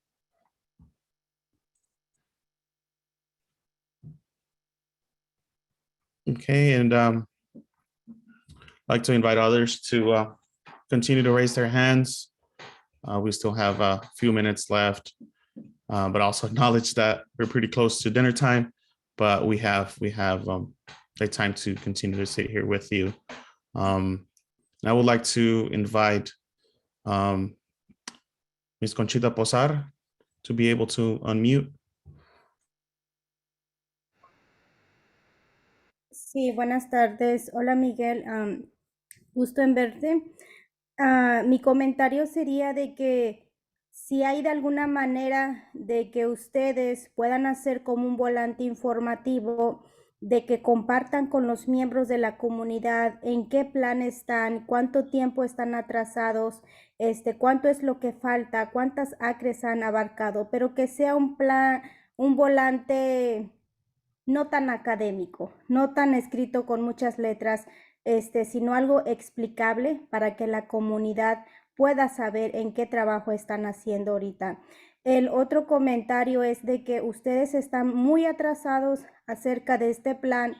Okay, and I'd like to invite others to continue to raise their hands. We still have a few minutes left, but also acknowledge that we're pretty close to dinner time, but we have the time to continue to sit here with you. I would like to invite Ms. Conchita Posar to be able to unmute. Sí, buenas tardes. Hola Miguel, gusto en verte. Mi comentario sería de que si hay de alguna manera de que ustedes puedan hacer como un volante informativo, de que compartan con los miembros de la comunidad en qué plan están, cuánto tiempo están atrasados, cuánto es lo que falta, cuántas acres han abarcado, pero que sea un plan, un volante no tan académico, no tan escrito con muchas letras, sino algo explicable para que la comunidad pueda saber en qué trabajo están haciendo ahorita. El otro comentario es de que ustedes están muy atrasados acerca de este plan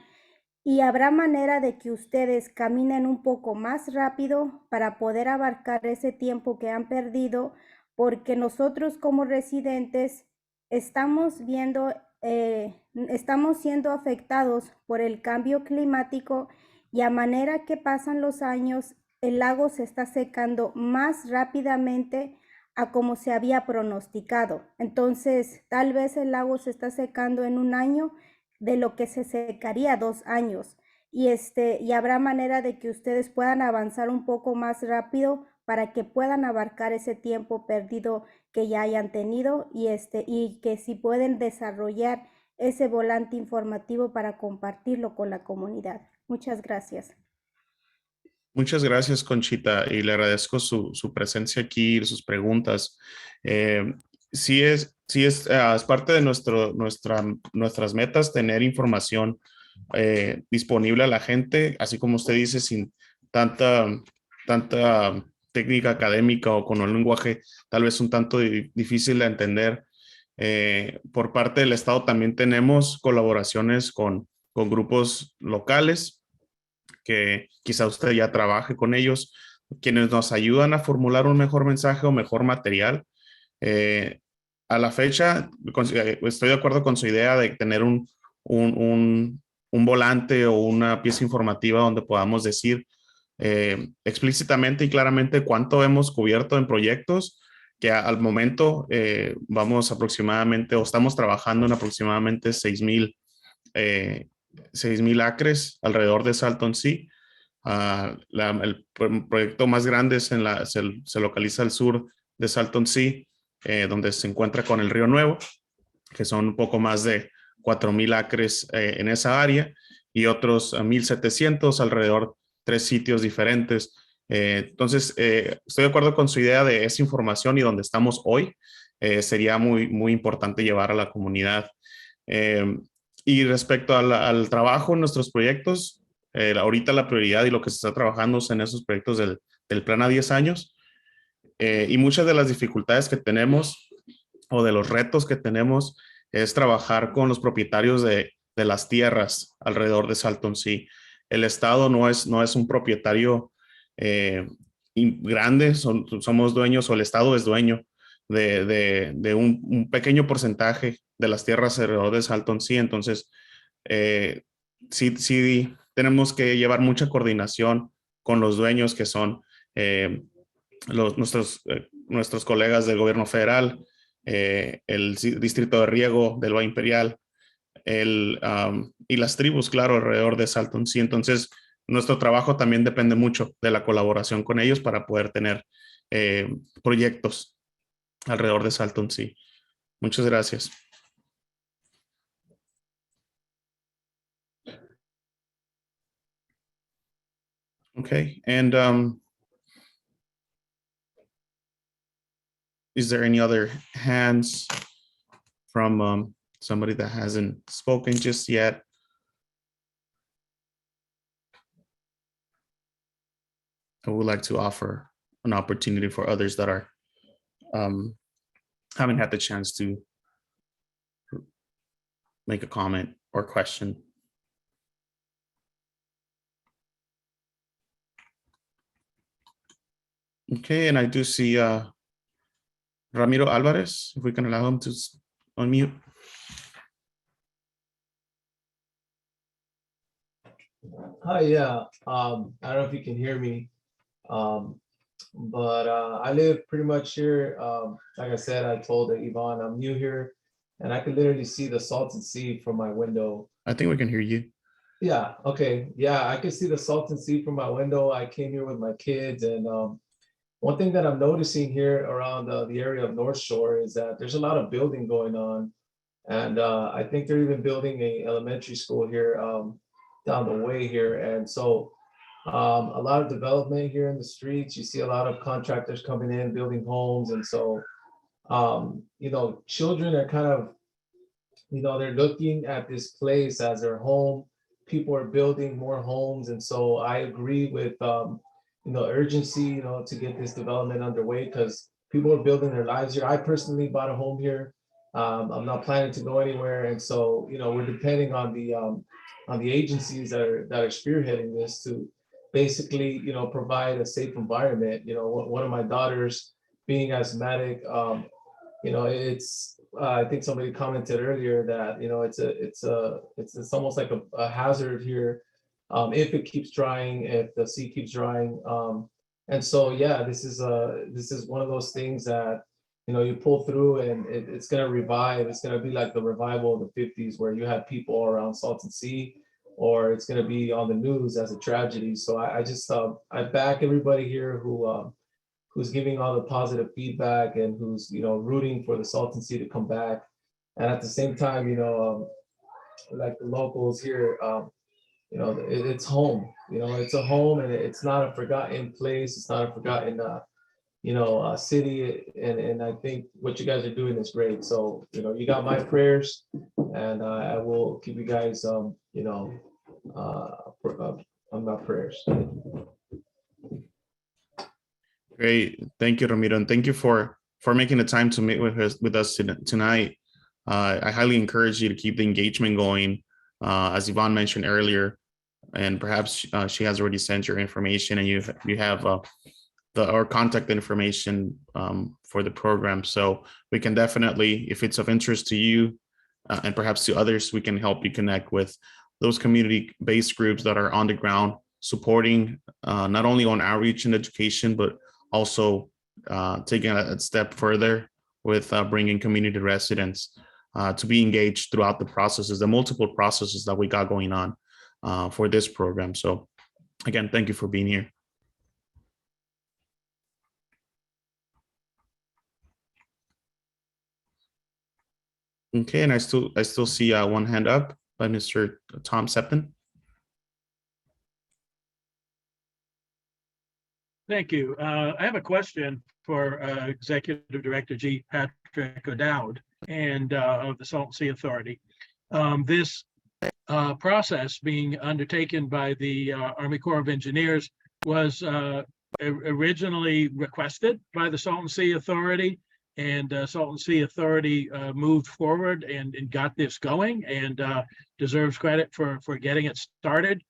y habrá manera de que ustedes caminen un poco más rápido para poder abarcar ese tiempo que han perdido, porque nosotros como residentes estamos viendo, estamos siendo afectados por el cambio climático y a manera que pasan los años, el lago se está secando más rápidamente a como se había pronosticado. Entonces, tal vez el lago se está secando en un año de lo que se secaría 2 años. Y habrá manera de que ustedes puedan avanzar un poco más rápido para que puedan abarcar ese tiempo perdido que ya hayan tenido y que si pueden desarrollar ese volante informativo para compartirlo con la comunidad. Muchas gracias. Muchas gracias, Conchita, y le agradezco su presencia aquí y sus preguntas. Sí es parte de nuestras metas tener información disponible a la gente, así como usted dice, sin tanta técnica académica o con un lenguaje tal vez un tanto difícil de entender. Por parte del Estado también tenemos colaboraciones con grupos locales que quizá usted ya trabaje con ellos, quienes nos ayudan a formular un mejor mensaje o mejor material. A la fecha, estoy de acuerdo con su idea de tener un volante o una pieza informativa donde podamos decir explícitamente y claramente cuánto hemos cubierto en proyectos, que al momento vamos aproximadamente o estamos trabajando en aproximadamente 6,000 acres alrededor de Salton Sea. El proyecto más grande se localiza al sur de Salton Sea, donde se encuentra con el Río Nuevo, que son un poco más de 4,000 acres en esa área, y otros 1,700 alrededor, 3 sitios diferentes. Entonces, estoy de acuerdo con su idea de esa información y donde estamos hoy. Sería muy importante llevar a la comunidad. Y respecto al trabajo en nuestros proyectos, ahorita la prioridad y lo que se está trabajando es en esos proyectos del plan a 10 años. Y muchas de las dificultades que tenemos o de los retos que tenemos es trabajar con los propietarios de las tierras alrededor de Salton Sea. El Estado no es un propietario grande, somos dueños o el Estado es dueño de un pequeño porcentaje de las tierras alrededor de Salton Sea. Entonces, sí tenemos que llevar mucha coordinación con los dueños que son nuestros colegas del gobierno federal, el distrito de riego del Valle Imperial, y las tribus, claro, alrededor de Salton Sea. Entonces, nuestro trabajo también depende mucho de la colaboración con ellos para poder tener proyectos alrededor de Salton Sea. Muchas gracias. Okay, and is there any other hands from somebody that hasn't spoken just yet? I would like to offer an opportunity for others that are haven't had the chance to make a comment or question. Okay, and I do see Ramiro Alvarez, if we can allow him to unmute. Hi, yeah. I don't know if you can hear me. But I live pretty much here. Like I said, I told Yvonne I'm new here, and I can literally see the Salton Sea from my window. I think we can hear you. Yeah, okay. Yeah, I can see the Salton Sea from my window. I came here with my kids, and one thing that I'm noticing here around the area of North Shore is that there's a lot of building going on. And I think they're even building a elementary school here down the way here. And so a lot of development here in the streets. You see a lot of contractors coming in, building homes. And so, you know, children are kind of, you know, they're looking at this place as their home. People are building more homes. And so I agree with, you know, urgency, you know, to get this development underway because people are building their lives here. I personally bought a home here. I'm not planning to go anywhere. And so, you know, we're depending on the agencies that are spearheading this to basically, you know, provide a safe environment. You know, one of my daughters being asthmatic, you know, it's I think somebody commented earlier that, you know, it's almost like a hazard here if it keeps drying, if the sea keeps drying. And so, yeah, this is one of those things that, you know, you pull through and it's going to revive. It's going to be like the revival of the 50s where you had people around Salton Sea, or it's going to be on the news as a tragedy. So I just I back everybody here who's giving all the positive feedback and who's, you know, rooting for the Salton Sea to come back. And at the same time, you know, like the locals here, you know, it's home. You know, it's a home, and it's not a forgotten place. It's not a forgotten, you know, city. And I think what you guys are doing is great. So, you know, you got my prayers, and I will keep you guys, you know, on my prayers. Great, thank you, Ramiro, and thank you for making the time to meet with us tonight. I highly encourage you to keep the engagement going, as Yvonne mentioned earlier, and perhaps she has already sent your information, and you have our contact information for the program. So we can definitely, if it's of interest to you and perhaps to others, we can help you connect with those community-based groups that are on the ground supporting not only on outreach and education, but also taking a step further with bringing community residents to be engaged throughout the processes, the multiple processes that we got going on for this program. So again, thank you for being here. Okay, and I still see one hand up by Mr. Tom Septon. Thank you. I have a question for Executive Director G. Patrick O'Dowd and of the Salton Sea Authority. This process being undertaken by the Army Corps of Engineers was originally requested by the Salton Sea Authority, and Salton Sea Authority moved forward and got this going, and deserves credit for getting it started.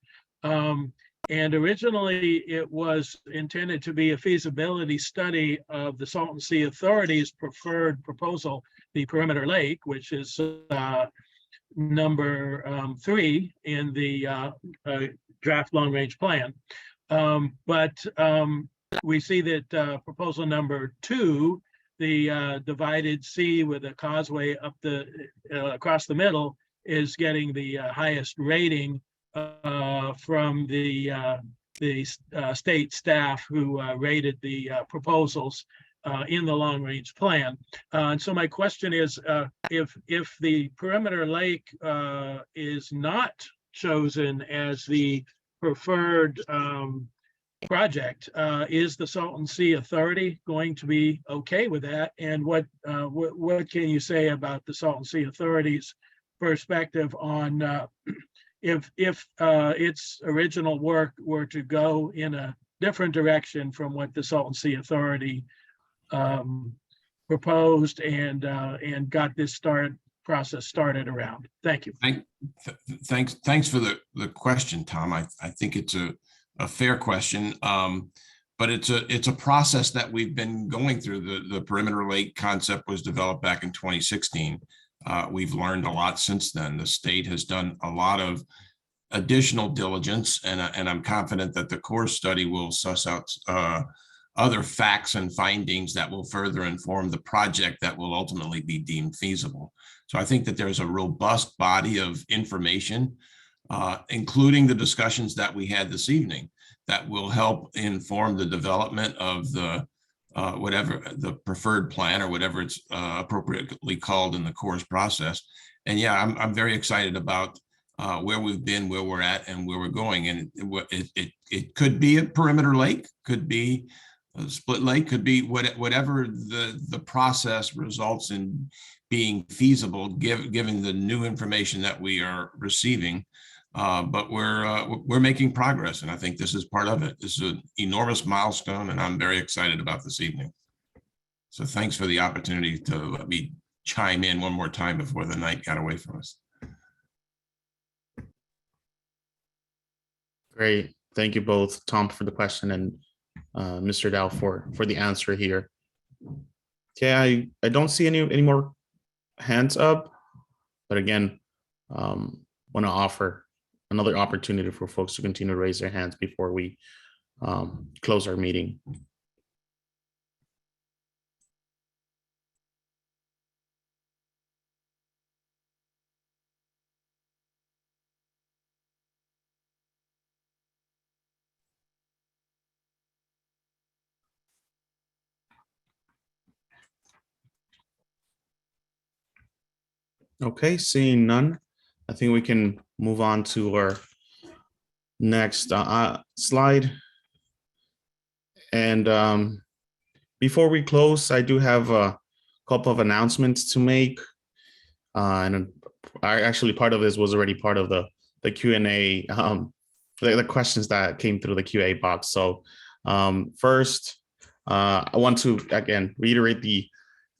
And originally it was intended to be a feasibility study of the Salton Sea Authority's preferred proposal, the Perimeter Lake, which is number 3 in the draft long range plan. But we see that proposal number 2, the divided sea with a causeway up across the middle, is getting the highest rating from the state staff who rated the proposals in the long range plan. And so my question is, if the Perimeter Lake is not chosen as the preferred project. Is the Salton Sea Authority going to be okay with that? And what can you say about the Salton Sea Authority's perspective on if its original work were to go in a different direction from what the Salton Sea Authority proposed and got this process started around? Thank you. Thanks for the question, Tom. I think it's a fair question, but it's a process that we've been going through. The perimeter lake concept was developed back in 2016. We've learned a lot since then. The state has done a lot of additional diligence, and I'm confident that the core study will suss out other facts and findings that will further inform the project that will ultimately be deemed feasible. So I think that there's a robust body of information, including the discussions that we had this evening, that will help inform the development of the whatever the preferred plan or whatever it's appropriately called in the course process. And yeah, I'm very excited about where we've been, where we're at, and where we're going. And it could be a perimeter lake, could be a split lake, could be whatever the process results in being feasible, given the new information that we are receiving. But we're making progress, and I think this is part of it. This is an enormous milestone, and I'm very excited about this evening. So thanks for the opportunity to let me chime in one more time before the night got away from us. Great. Thank you both, Tom, for the question, and Mr. Dow for the answer here. Okay, I don't see any more hands up, but again, want to offer another opportunity for folks to continue to raise their hands before we close our meeting. Okay, seeing none, I think we can move on to our next slide. And before we close, I do have a couple of announcements to make. And actually part of this was already part of the Q&A, the questions that came through the QA box. So first, I want to, again, reiterate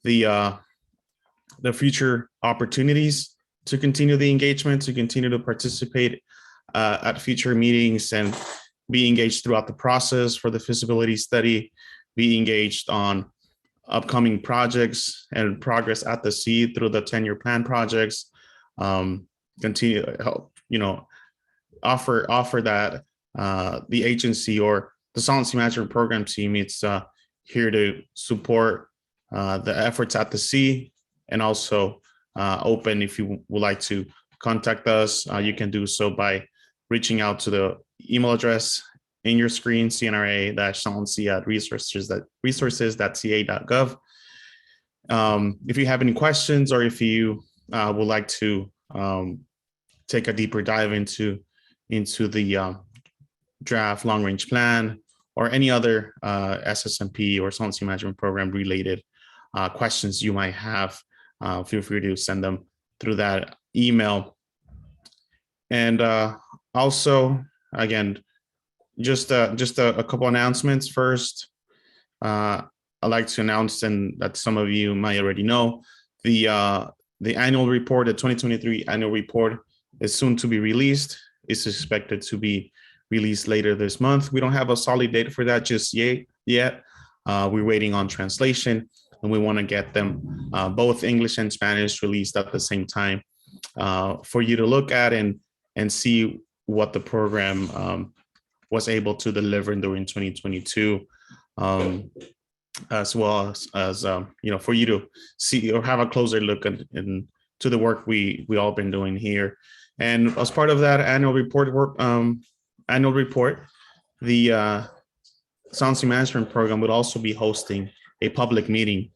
the future opportunities to continue the engagement, to continue to participate at future meetings and be engaged throughout the process for the feasibility study, be engaged on upcoming projects and progress at the sea through the 10-year plan projects, continue to help, offer that the agency or the Salton Sea Management Program team, it's here to support the efforts at the sea, and also open if you would like to contact us. You can do so by reaching out to the email address in your screen, cnra-saltonsea@resources.ca.gov. If you have any questions, or if you would like to take a deeper dive into the draft long-range plan or any other SSMP or Salton Sea Management Program related questions you might have, feel free to send them through that email. And also, again, just a couple announcements. First, I'd like to announce, and that some of you might already know, the annual report, the 2023 annual report, is soon to be released. It's expected to be released later this month. We don't have a solid date for that just yet. We're waiting on translation, and we want to get them both English and Spanish released at the same time for you to look at and see what the program was able to deliver during 2022, as well as for you to see or have a closer look into the work we all been doing here. And as part of that annual report, the Salton Sea Management Program would also be hosting a public meeting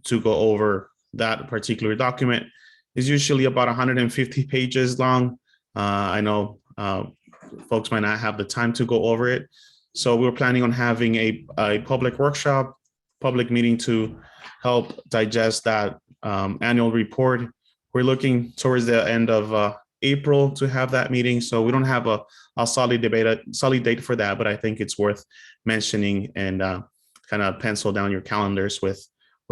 to go over that particular document. It's usually about 150 pages long. I know folks might not have the time to go over it, So we're planning on having a public workshop, public meeting to help digest that annual report. We're looking towards the end of April to have that meeting. So we don't have a solid date for that, but I think it's worth mentioning and kind of pencil down your calendars with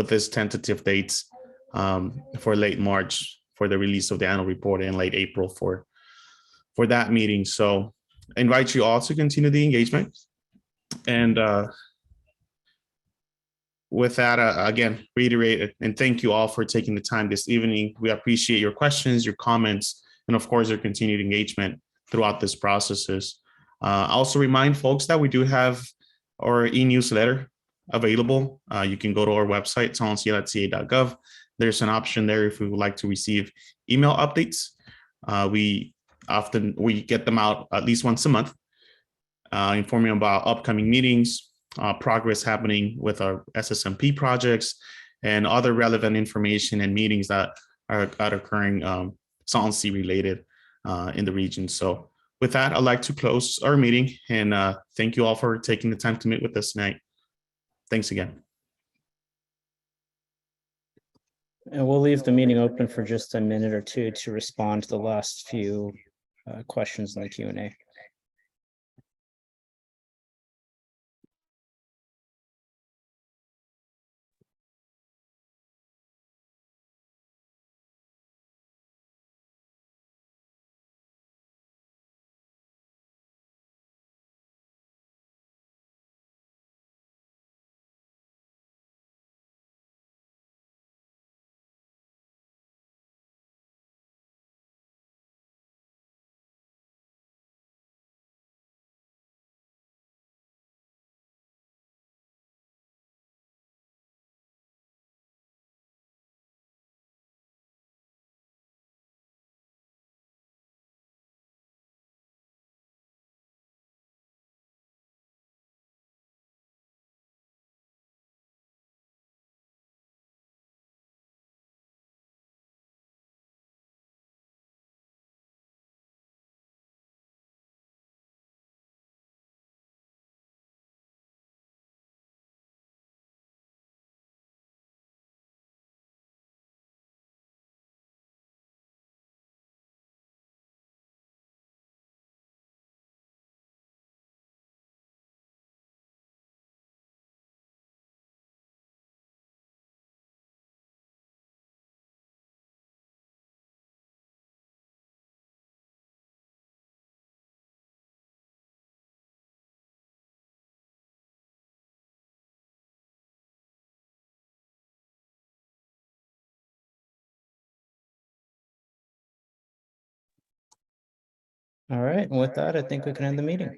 this tentative dates for late March for the release of the annual report and late April for that meeting. So I invite you all to continue the engagement. And with that, again, reiterate and thank you all for taking the time this evening. We appreciate your questions, your comments, and of course, your continued engagement throughout this processes. Also remind folks that we do have our e-newsletter available. You can go to our website, solvency.ca.gov. There's an option there if you would like to receive email updates. We get them out at least once a month, informing about upcoming meetings, progress happening with our SSMP projects, and other relevant information and meetings that are occurring solvency related in the region. So with that, I'd like to close our meeting and thank you all for taking the time to meet with us tonight. Thanks again. And we'll leave the meeting open for just a minute or two to respond to the last few questions in the Q&A. All right, and with that, I think we can end the meeting.